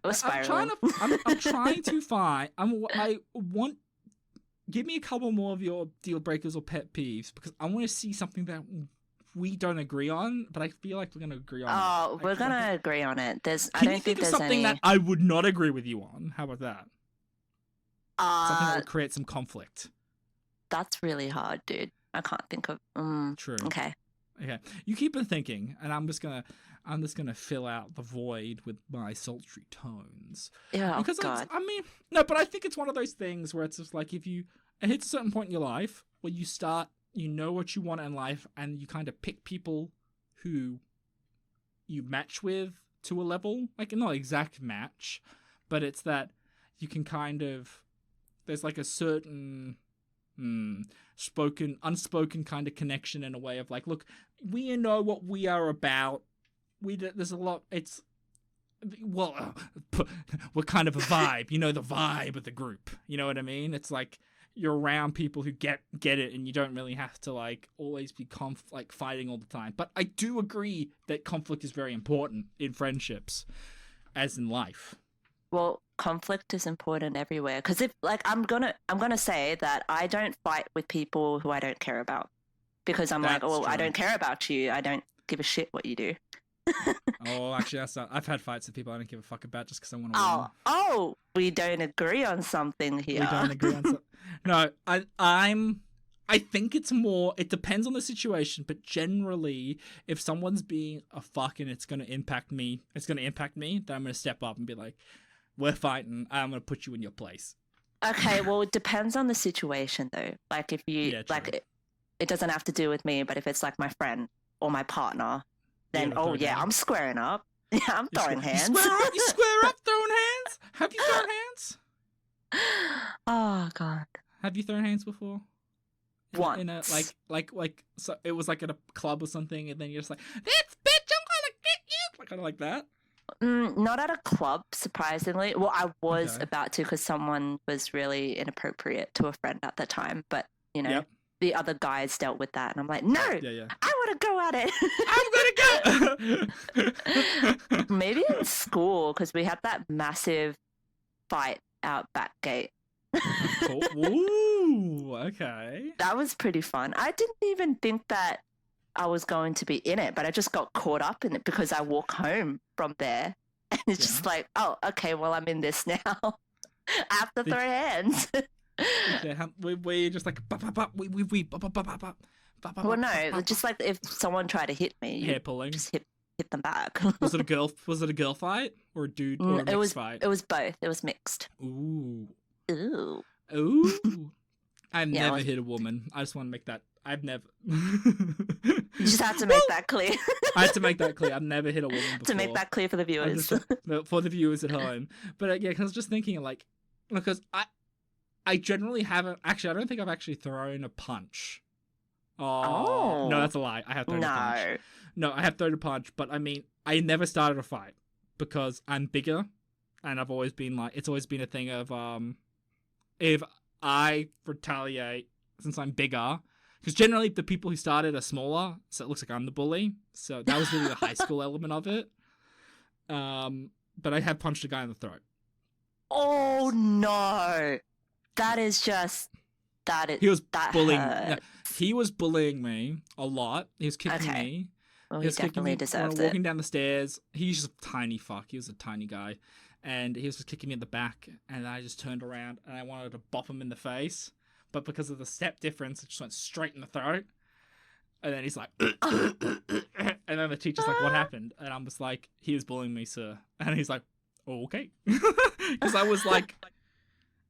Speaker 1: I'm
Speaker 2: spiraling.
Speaker 1: I'm trying to find. I want. Give me a couple more of your deal breakers or pet peeves because I want to see something that we don't agree on, but I feel like we're gonna agree on.
Speaker 2: Oh,
Speaker 1: it.
Speaker 2: we're gonna agree on it. I
Speaker 1: Can
Speaker 2: don't
Speaker 1: you think of
Speaker 2: there's
Speaker 1: something
Speaker 2: any.
Speaker 1: that I would not agree with you on? How about that? Something that
Speaker 2: Uh,
Speaker 1: would create some conflict.
Speaker 2: that's really hard, dude. I can't think of.
Speaker 1: True.
Speaker 2: Okay.
Speaker 1: Okay, you keep on thinking, and I'm just gonna fill out the void with my sultry tones.
Speaker 2: Yeah. Oh
Speaker 1: Because
Speaker 2: god.
Speaker 1: I mean, no, but I think it's one of those things where it's just like if it hits a certain point in your life where you know what you want in life, and you kind of pick people who you match with to a level, like not exact match, but it's that you can kind of there's like a certain unspoken kind of connection in a way of like, look, we know what we are about. There's a lot. It's well, we're kind of a vibe. The vibe of the group. You know what I mean? It's like you're around people who get it, and you don't really have to like always be fighting all the time. But I do agree that conflict is very important in friendships, as in life.
Speaker 2: Well, conflict is important everywhere because if like I'm gonna say that I don't fight with people who I don't care about because I'm like,
Speaker 1: That's
Speaker 2: well, I
Speaker 1: true.
Speaker 2: don't care about you. I don't give a shit what you do.
Speaker 1: Oh, actually, that's not. I've had fights with people I don't give a fuck about just because I want to win.
Speaker 2: Oh, we don't agree on something here.
Speaker 1: We don't agree on something. No, I think it's more. It depends on the situation, but generally, if someone's being a fuck and it's going to impact me, then I'm going to step up and be like, "We're fighting. I'm going to put you in your place."
Speaker 2: Okay, well, it depends on the situation, though. Like, if you
Speaker 1: Yeah,
Speaker 2: like,
Speaker 1: true.
Speaker 2: it doesn't have to do with me, but if it's like my friend or my partner, then
Speaker 1: throw down.
Speaker 2: I'm squaring up. Yeah, I'm throwing hands.
Speaker 1: You square up, throwing hands. Have you thrown hands?
Speaker 2: Oh God.
Speaker 1: Have you thrown hands before?
Speaker 2: Once.
Speaker 1: In a like so it was like at a club or something, and then you're just like, "This bitch, I'm gonna get you," like kind of like that.
Speaker 2: Not at a club, surprisingly. Well, I was
Speaker 1: Okay.
Speaker 2: about to because someone was really inappropriate to a friend at the time, but you know,
Speaker 1: Yep.
Speaker 2: the other guys dealt with that, and I'm like, no,
Speaker 1: Yeah.
Speaker 2: I want to go at it.
Speaker 1: I'm gonna go.
Speaker 2: Maybe in school because we had that massive fight out back gate.
Speaker 1: Cool. Ooh, okay.
Speaker 2: That was pretty fun. I didn't even think that I was going to be in it, but I just got caught up in it because I walk home from there. And it's just like, oh, okay, well, I'm in this now. I have to throw hands.
Speaker 1: Okay, we just like
Speaker 2: Well, no, just like if someone tried to hit me,
Speaker 1: hair
Speaker 2: you
Speaker 1: pulling.
Speaker 2: just hit them back.
Speaker 1: Was it a girl fight or a dude or a mixed fight?
Speaker 2: It was both. It was mixed.
Speaker 1: Ooh.
Speaker 2: Ooh.
Speaker 1: I've
Speaker 2: Yeah,
Speaker 1: never hit a woman. I just want to make that. I've never.
Speaker 2: You just have to make that clear.
Speaker 1: I had to make that clear. I've never hit a woman before.
Speaker 2: To make that clear for the viewers.
Speaker 1: For the viewers at home. But yeah, because I was just thinking, like, because I generally haven't. Actually, I don't think I've actually thrown a punch. Oh. No, that's a lie. I have thrown a punch. No, I have thrown a punch, but I mean, I never started a fight because I'm bigger, and I've always been like, it's always been a thing of if I retaliate since I'm bigger, because generally the people who started are smaller, so it looks like I'm the bully. So that was really the high school element of it. But I have punched a guy in the throat.
Speaker 2: Oh no, that is just
Speaker 1: He was
Speaker 2: that
Speaker 1: bullying.
Speaker 2: hurts.
Speaker 1: Yeah, he was bullying me a lot. He was kicking me.
Speaker 2: Well,
Speaker 1: He
Speaker 2: he
Speaker 1: was kicking
Speaker 2: definitely
Speaker 1: me
Speaker 2: deserves
Speaker 1: when
Speaker 2: it.
Speaker 1: walking down the stairs. He's just a tiny fuck. He was a tiny guy. And he was just kicking me in the back. And I just turned around and I wanted to bop him in the face. But because of the step difference, it just went straight in the throat. And then he's like, and then the teacher's like, what happened? And I'm just like, he was bullying me, sir. And he's like, oh, okay. Because I was like,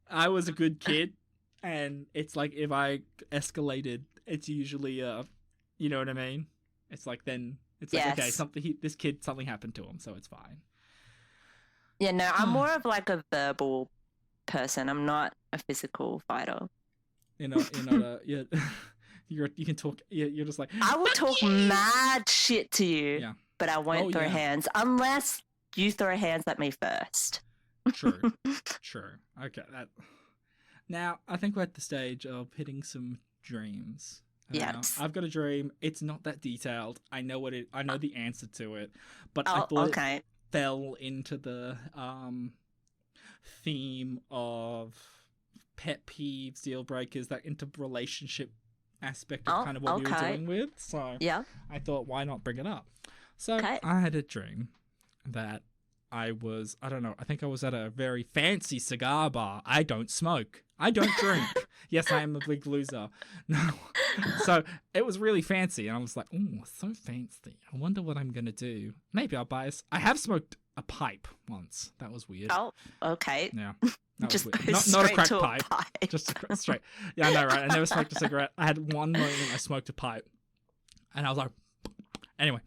Speaker 1: I was a good kid. And it's like, if I escalated, it's usually, you know what I mean? It's like, then it's like, okay, something happened to him, so it's fine.
Speaker 2: Yeah, no, I'm more of like a verbal person. I'm not a physical fighter.
Speaker 1: You're not you can talk. You're just like,
Speaker 2: I will talk mad shit to you, but I won't throw hands unless you throw hands at me first.
Speaker 1: True. Okay, now I think we're at the stage of hitting some dreams.
Speaker 2: Yes.
Speaker 1: I've got a dream. It's not that detailed. I know the answer to it, but I thought it fell into the theme of pet peeves, deal breakers, that interrelationship aspect of kind of what we were dealing with. So I thought, why not bring it up? So I had a dream that I don't know, I think I was at a very fancy cigar bar. I don't smoke. I don't drink. Yes, I am a big loser. No. So it was really fancy. And I was like, oh, so fancy. I wonder what I'm going to do. Maybe I'll buy I have smoked a pipe once. That was weird.
Speaker 2: Oh, okay.
Speaker 1: Yeah. That
Speaker 2: just
Speaker 1: was weird. Not a crack pipe. Just straight. Yeah, I know, right? I never smoked a cigarette. I had one moment I smoked a pipe. And I was like, anyway.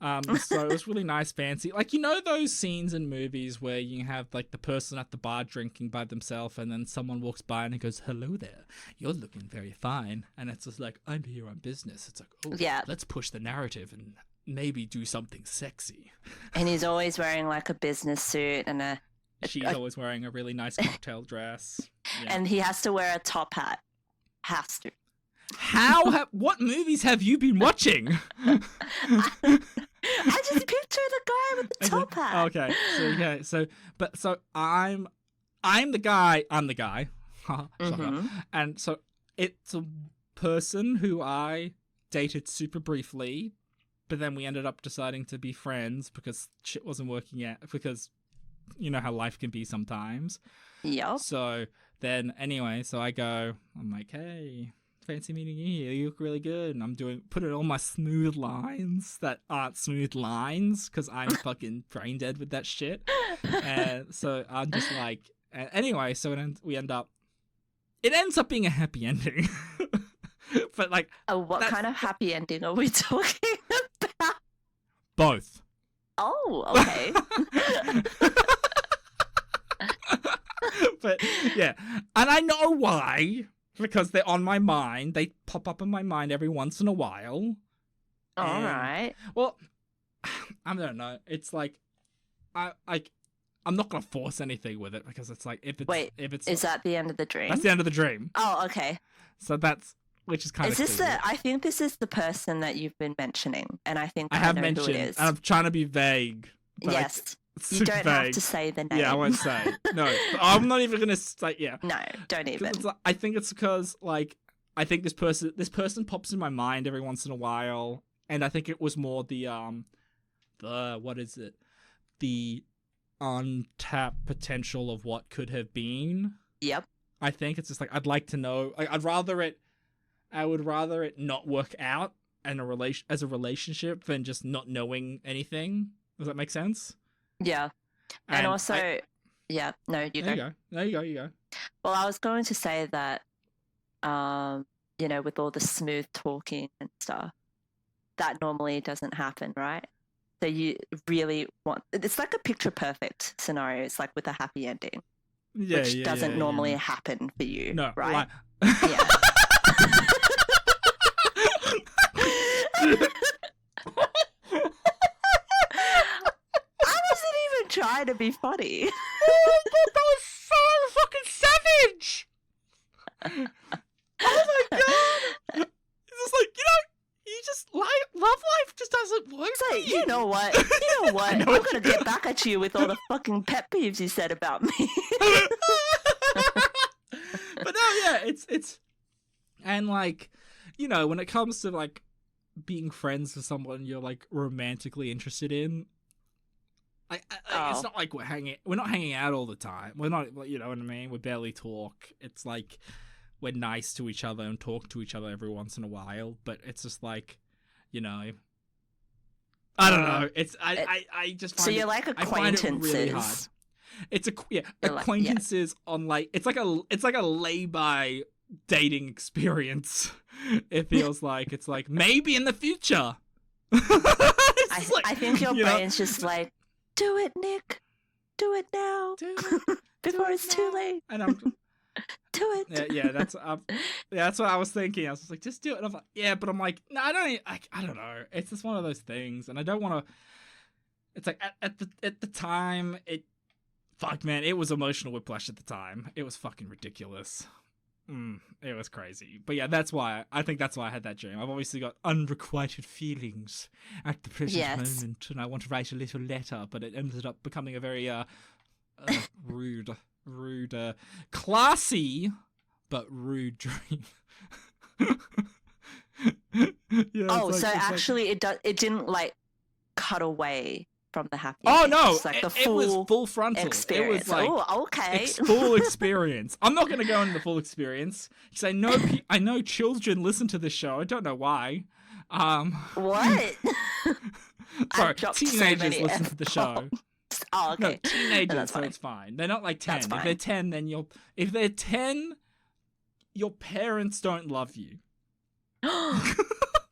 Speaker 1: So it was really nice, fancy. Like, you know those scenes in movies where you have, like, the person at the bar drinking by themselves and then someone walks by and he goes, hello there, you're looking very fine. And it's just like, I'm here on business. It's like, oh, yeah, let's push the narrative and maybe do something sexy.
Speaker 2: And he's always wearing, like, a business suit and
Speaker 1: She's always wearing a really nice cocktail dress. Yeah.
Speaker 2: And he has to wear a top hat. Has to.
Speaker 1: What movies have you been watching?
Speaker 2: I just picture the guy with the top hat.
Speaker 1: Okay, so I'm the guy.
Speaker 2: Mm-hmm.
Speaker 1: And so it's a person who I dated super briefly but then we ended up deciding to be friends because shit wasn't working out, because you know how life can be sometimes.
Speaker 2: Yep.
Speaker 1: So then, anyway, so I'm like, hey, fancy meeting you here. You look really good. And I'm putting all my smooth lines that aren't smooth lines because I'm fucking brain dead with that shit. And so I'm just like, anyway, so it ends up being a happy ending. But like,
Speaker 2: what kind of happy ending are we talking about?
Speaker 1: Both.
Speaker 2: Oh, okay.
Speaker 1: But yeah, and I know why, because they're on my mind. They pop up in my mind every once in a while.
Speaker 2: All right.
Speaker 1: Well, I don't know. It's like, I'm not gonna force anything with it because it's like if it's
Speaker 2: is that the end of the dream?
Speaker 1: That's the end of the dream.
Speaker 2: Oh, okay.
Speaker 1: So which is kind of.
Speaker 2: Is this I think this is the person that you've been mentioning, and I think I
Speaker 1: have
Speaker 2: know
Speaker 1: mentioned,
Speaker 2: who it is.
Speaker 1: And I'm trying to be vague.
Speaker 2: Yes. You don't have to say the name.
Speaker 1: Yeah, I won't say. No, I'm not even gonna say. Yeah.
Speaker 2: No, don't even.
Speaker 1: I think it's because like I think this person pops in my mind every once in a while, and I think it was more the what is it? The untapped potential of what could have been.
Speaker 2: Yep.
Speaker 1: I think it's just like I'd like to know. Like, I would rather it not work out as a relationship than just not knowing anything. Does that make sense?
Speaker 2: Yeah. And also, yeah, no, you go.
Speaker 1: No, you go.
Speaker 2: Well, I was going to say that, you know, with all the smooth talking and stuff, that normally doesn't happen, right? So you really it's like a picture perfect scenario. It's like with a happy ending, which doesn't normally happen for you,
Speaker 1: no,
Speaker 2: right?
Speaker 1: Yeah.
Speaker 2: Try to be funny.
Speaker 1: Oh, that was so fucking savage. Oh my god. It's just like, you just love life just doesn't work.
Speaker 2: It's like, you know what? I'm gonna get back at you with all the fucking pet peeves you said about me.
Speaker 1: But no, yeah, it's and like, when it comes to like being friends with someone you're like romantically interested in, it's not like we're not hanging out all the time. We're not, you know what I mean? We barely talk. It's like we're nice to each other and talk to each other every once in a while, but it's just like, I don't know. It's I just find
Speaker 2: so you're like acquaintances. I find it really hard.
Speaker 1: It's acquaintances on like it's like a lay-by dating experience. It feels like it's like maybe in the future.
Speaker 2: I think your brain's just like, do it, Nick. Do it now. Before it's too late.
Speaker 1: And I'm
Speaker 2: do it.
Speaker 1: Yeah, that's what I was thinking. I was just like, just do it. And I'm like, yeah, but I'm like, no, I don't know. It's just one of those things, and I don't want to. It's like at the time, it was emotional whiplash at the time. It was fucking ridiculous. It was crazy. But yeah, I think that's why I had that dream. I've obviously got unrequited feelings at the present moment, and I want to write a little letter, but it ended up becoming a very rude, classy, but rude dream.
Speaker 2: Actually, it didn't like cut away from the happy.
Speaker 1: Oh no!
Speaker 2: It's like
Speaker 1: it was full frontal.
Speaker 2: Experience.
Speaker 1: It was like
Speaker 2: okay.
Speaker 1: Full experience. I'm not going to go into the full experience because I know children listen to this show. I don't know why.
Speaker 2: What?
Speaker 1: Sorry, teenagers listen to the show.
Speaker 2: Oh, okay.
Speaker 1: No, teenagers, so it's fine. They're not like 10. If they're 10, then if they're 10, your parents don't love you.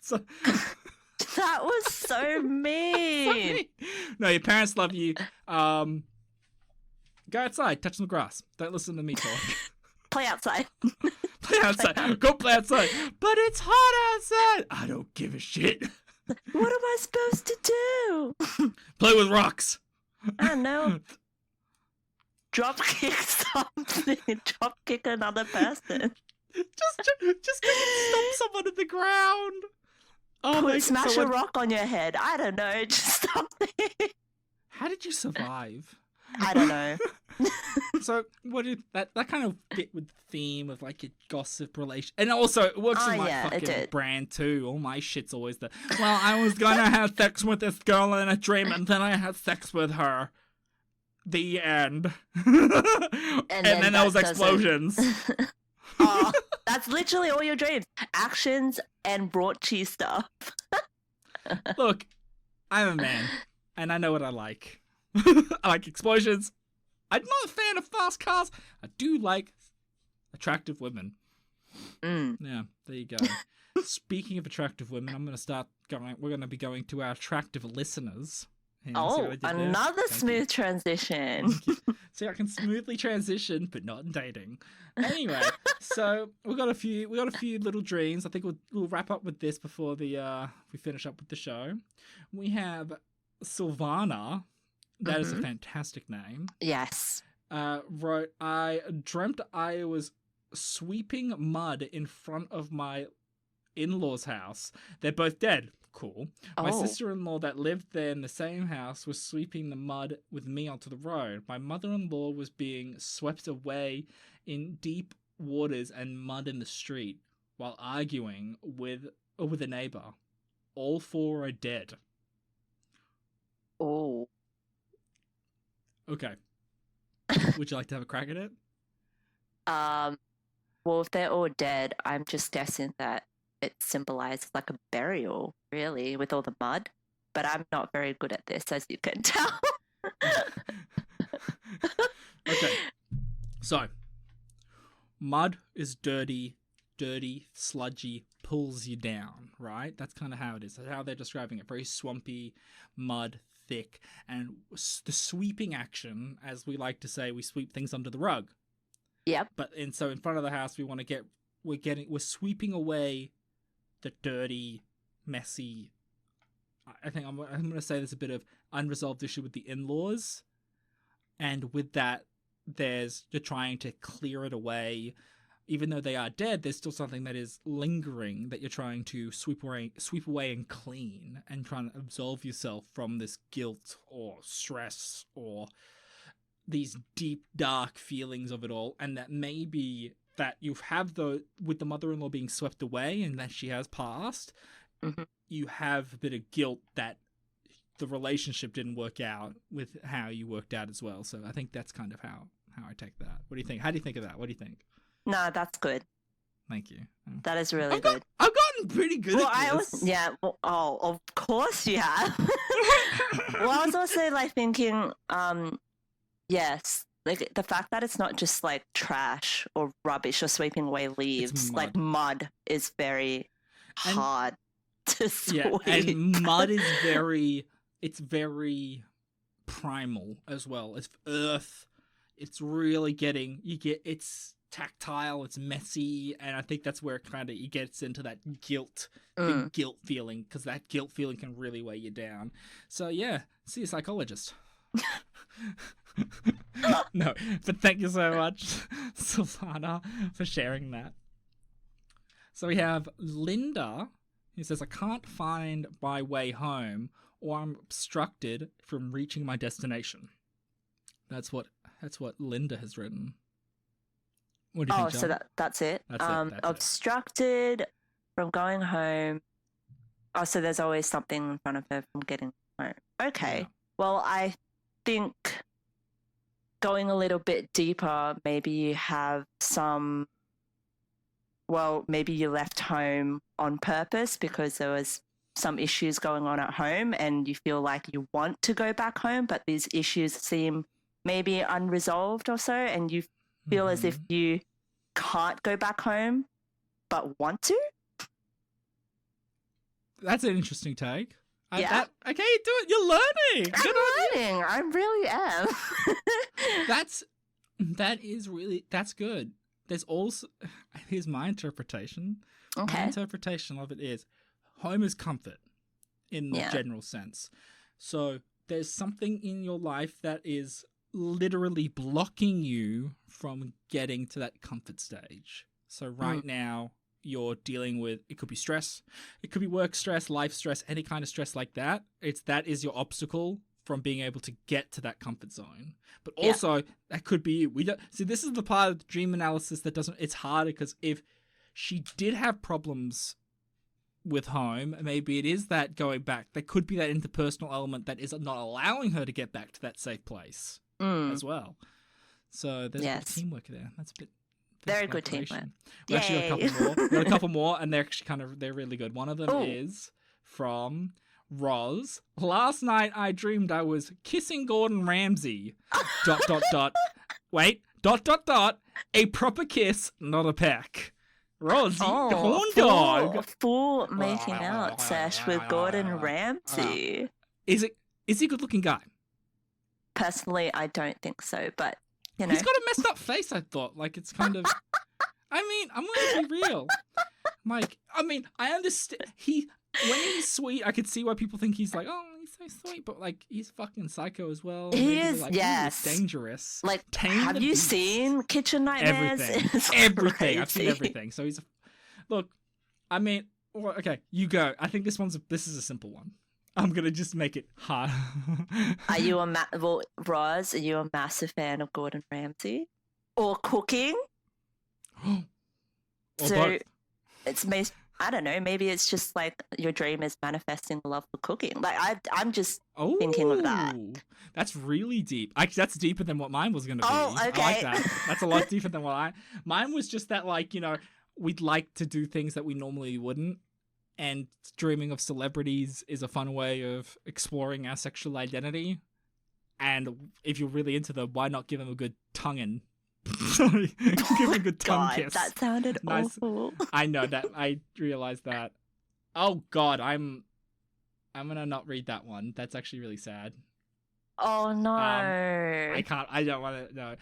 Speaker 1: So.
Speaker 2: That was so mean.
Speaker 1: No, your parents love you. Go outside, touch some grass. Don't listen to me talk.
Speaker 2: Play outside.
Speaker 1: Play outside. Go play outside. But it's hot outside. I don't give a shit.
Speaker 2: What am I supposed to do?
Speaker 1: Play with rocks.
Speaker 2: I don't know. Drop kick something. Drop kick another person.
Speaker 1: Just stomp someone in the ground. Oh,
Speaker 2: smash a rock on your head. I don't know. Just something.
Speaker 1: How did you survive?
Speaker 2: I don't know.
Speaker 1: So what did that kind of fit with the theme of like a gossip relation, and also it works
Speaker 2: Oh,
Speaker 1: in my
Speaker 2: yeah, it
Speaker 1: fucking
Speaker 2: did.
Speaker 1: brand too. All my shit's always the well, I was gonna have sex with this girl in a dream, and then I had sex with her. The end. And then there was explosions.
Speaker 2: Oh, that's literally all your dreams. Actions and raunchy stuff.
Speaker 1: Look, I'm a man, and I know what I like. I like explosions. I'm not a fan of fast cars. I do like attractive women. Yeah, there you go. Speaking of attractive women, I'm going to start going. We're going to be going to our attractive listeners. Yeah,
Speaker 2: Oh, another smooth transition.
Speaker 1: See, I can smoothly transition, but not in dating. Anyway, so we got a few little dreams. I think we'll wrap up with this before we finish up with the show. We have Silvana. That is a fantastic name.
Speaker 2: Yes.
Speaker 1: Wrote, I dreamt I was sweeping mud in front of my in-laws' house. They're both dead. Cool. My sister-in-law that lived there in the same house was sweeping the mud with me onto the road. My mother-in-law was being swept away in deep waters and mud in the street while arguing with a neighbor. All four are dead.
Speaker 2: Oh.
Speaker 1: Okay. Would you like to have a crack at it?
Speaker 2: Well, if they're all dead, I'm just guessing that it symbolizes like a burial, really, with all the mud. But I'm not very good at this, as you can tell.
Speaker 1: Okay. So, mud is dirty, sludgy, pulls you down, right? That's kind of how it is. That's how they're describing it. Very swampy, mud, thick, and the sweeping action, as we like to say, we sweep things under the rug.
Speaker 2: Yep.
Speaker 1: So in front of the house, we're sweeping away the dirty, messy. I think I'm going to say there's a bit of unresolved issue with the in-laws, and with that, you're trying to clear it away. Even though they are dead, there's still something that is lingering that you're trying to sweep away and clean, and trying to absolve yourself from this guilt or stress or these deep, dark feelings of it all. And that maybe that you have with the mother-in-law being swept away and that she has passed, you have a bit of guilt that the relationship didn't work out with how you worked out as well. So I think that's kind of how I take that. What do you think? How do you think of that? What do you think?
Speaker 2: No, that's good.
Speaker 1: Thank you.
Speaker 2: That is really good.
Speaker 1: I've gotten pretty good at this.
Speaker 2: Of course you have. Well, I was also like thinking, yes, like the fact that it's not just like trash or rubbish or sweeping away leaves, like mud is very hard to sweep.
Speaker 1: Yeah, and mud is very primal as well. It's earth. It's really it's tactile, it's messy, and I think that's where it gets into that guilt feeling, because that guilt feeling can really weigh you down. So yeah, see a psychologist. No, but thank you so much, Silvana, for sharing that. So we have Linda, who says, I can't find my way home, or I'm obstructed from reaching my destination. That's what Linda has written. What do you think, Jana?
Speaker 2: So that's it.
Speaker 1: That's
Speaker 2: obstructed from going home. Oh, so there's always something in front of her from getting home. Okay.
Speaker 1: Yeah.
Speaker 2: Well, I think going a little bit deeper, maybe you have maybe you left home on purpose because there was some issues going on at home and you feel like you want to go back home, but these issues seem maybe unresolved or so, and you feel as if you can't go back home but want to. That's
Speaker 1: an interesting take.
Speaker 2: Yeah.
Speaker 1: Okay, you do it. You're learning.
Speaker 2: I'm learning. I really am.
Speaker 1: That's good. There's also, here's my interpretation.
Speaker 2: Okay.
Speaker 1: My interpretation of it is home is comfort in the general sense. So there's something in your life that is literally blocking you from getting to that comfort stage. So right now you're dealing with, it could be stress, it could be work stress, life stress, any kind of stress like that. That is your obstacle from being able to get to that comfort zone. But also, that could be you. We don't see. This is the part of the dream analysis that doesn't. It's harder because if she did have problems with home, maybe it is that going back. There could be that interpersonal element that is not allowing her to get back to that safe place as well. So there's a bit of teamwork there. That's a bit.
Speaker 2: Very good teamwork.
Speaker 1: We actually got a couple more. We got a couple more, and they're actually they're really good. One of them is from Roz. Last night I dreamed I was kissing Gordon Ramsay. ... Wait. ... A proper kiss, not a peck. Rosie, the horn dog.
Speaker 2: Full making out sesh with Gordon Ramsay.
Speaker 1: Is he a good looking guy?
Speaker 2: Personally, I don't think so, but you know.
Speaker 1: He's got a messed up face, I thought. Like, it's kind of... I mean, I'm going to be real. Like, I mean, I understand... When he's sweet, I could see why people think he's like, oh, he's so sweet, but like, he's fucking psycho as well.
Speaker 2: He is,
Speaker 1: like,
Speaker 2: yes.
Speaker 1: He's dangerous.
Speaker 2: Like, have you seen Kitchen Nightmares?
Speaker 1: Everything. I've seen everything. So he's look, I mean, okay, you go. I think this is a simple one. I'm gonna just make it hard.
Speaker 2: Are you Roz? Are you a massive fan of Gordon Ramsay or cooking?
Speaker 1: Or
Speaker 2: so
Speaker 1: both.
Speaker 2: It's I don't know. Maybe it's just like your dream is manifesting the love for cooking. Like I'm just thinking of that.
Speaker 1: That's really deep. That's deeper than what mine was going to be.
Speaker 2: Oh, okay.
Speaker 1: I like that. That's a lot deeper than mine was just that, like, you know, we'd like to do things that we normally wouldn't. And dreaming of celebrities is a fun way of exploring our sexual identity. And if you're really into them, why not give them a good tongue-in? Sorry, give a good tongue kiss.
Speaker 2: That sounded awful.
Speaker 1: I know that. I realized that. Oh God, I'm gonna not read that one. That's actually really sad.
Speaker 2: Oh no!
Speaker 1: I can't. I don't want to. No.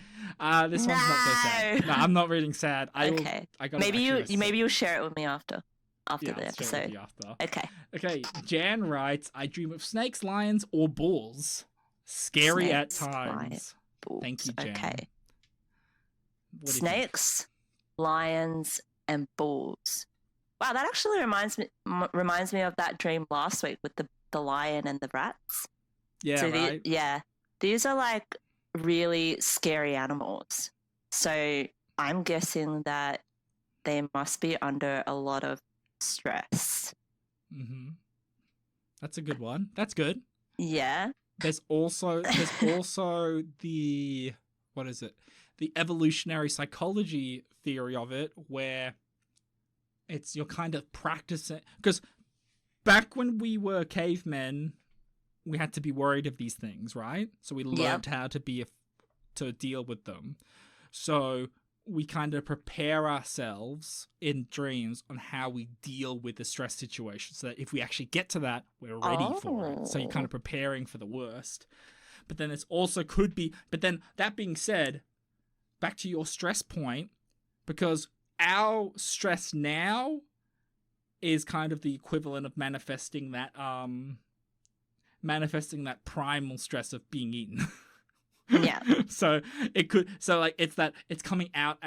Speaker 1: This one's not so sad. No, I'm not reading sad.
Speaker 2: Okay. Maybe you'll share it with me after the episode. Okay.
Speaker 1: Jan writes, "I dream of snakes, lions, or bulls. Scary at times." Thank you, Jan.
Speaker 2: Okay. Snakes, lions, and bulls. Wow, that actually reminds me of that dream last week with the lion and the rats.
Speaker 1: Yeah,
Speaker 2: so
Speaker 1: right.
Speaker 2: These are like really scary animals. So I'm guessing that they must be under a lot of stress.
Speaker 1: Mm-hmm. That's a good one. That's good.
Speaker 2: Yeah.
Speaker 1: There's also the what is it? The evolutionary psychology theory of it, where you're kind of practicing, because back when we were cavemen, we had to be worried of these things, right? So we learned how to deal with them. So we kind of prepare ourselves in dreams on how we deal with the stress situation, so that if we actually get to that, we're ready for it. So you're kind of preparing for the worst. But then it's also could be, but then that being said, back to your stress point, because our stress now is kind of the equivalent of manifesting that primal stress of being eaten.
Speaker 2: Yeah.
Speaker 1: So it's coming out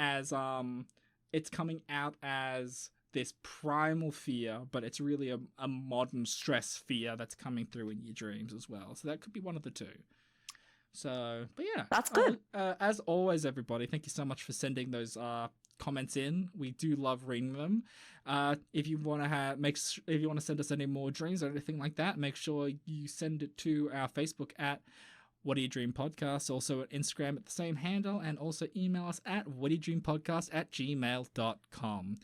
Speaker 1: as this primal fear, but it's really a modern stress fear that's coming through in your dreams as well. So that could be one of the two. So, but yeah,
Speaker 2: that's good.
Speaker 1: As always, everybody, thank you so much for sending those comments in. We do love reading them. If you want to send us any more dreams or anything like that, make sure you send it to our Facebook at What Do You Dream Podcast, also at Instagram at the same handle, and also email us at whatdoyouDreampodcast@gmail.com.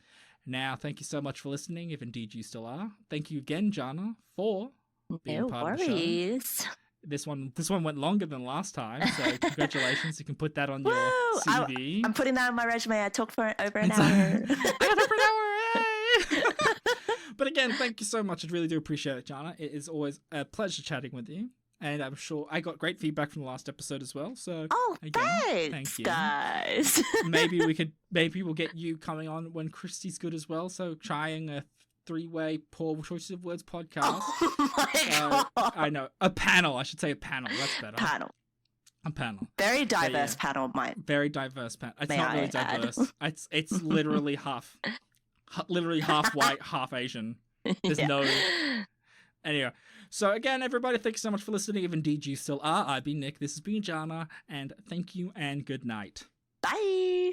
Speaker 1: Now, thank you so much for listening, if indeed you still are. Thank you again, Jana, for being part of the show. This one went longer than last time, so congratulations. You can put that on your CV.
Speaker 2: I'm putting that on my resume. I talked for over an hour.
Speaker 1: I had over an hour, yay! But again, thank you so much. I really do appreciate it, Jana. It is always a pleasure chatting with you. And I'm sure I got great feedback from the last episode as well. So again,
Speaker 2: thanks, guys.
Speaker 1: maybe we'll get you coming on when Christy's good as well. So trying a 3-way Poor Choices of Words podcast.
Speaker 2: Oh my god!
Speaker 1: I know, a panel. I should say a panel. That's better. A panel.
Speaker 2: Very diverse panel, mate.
Speaker 1: Very diverse panel. It's not really diverse. It's literally half white, half Asian. There's no. Anyway, so again, everybody, thank you so much for listening. If indeed you still are, I've been Nick. This has been Jana, and thank you and good night.
Speaker 2: Bye.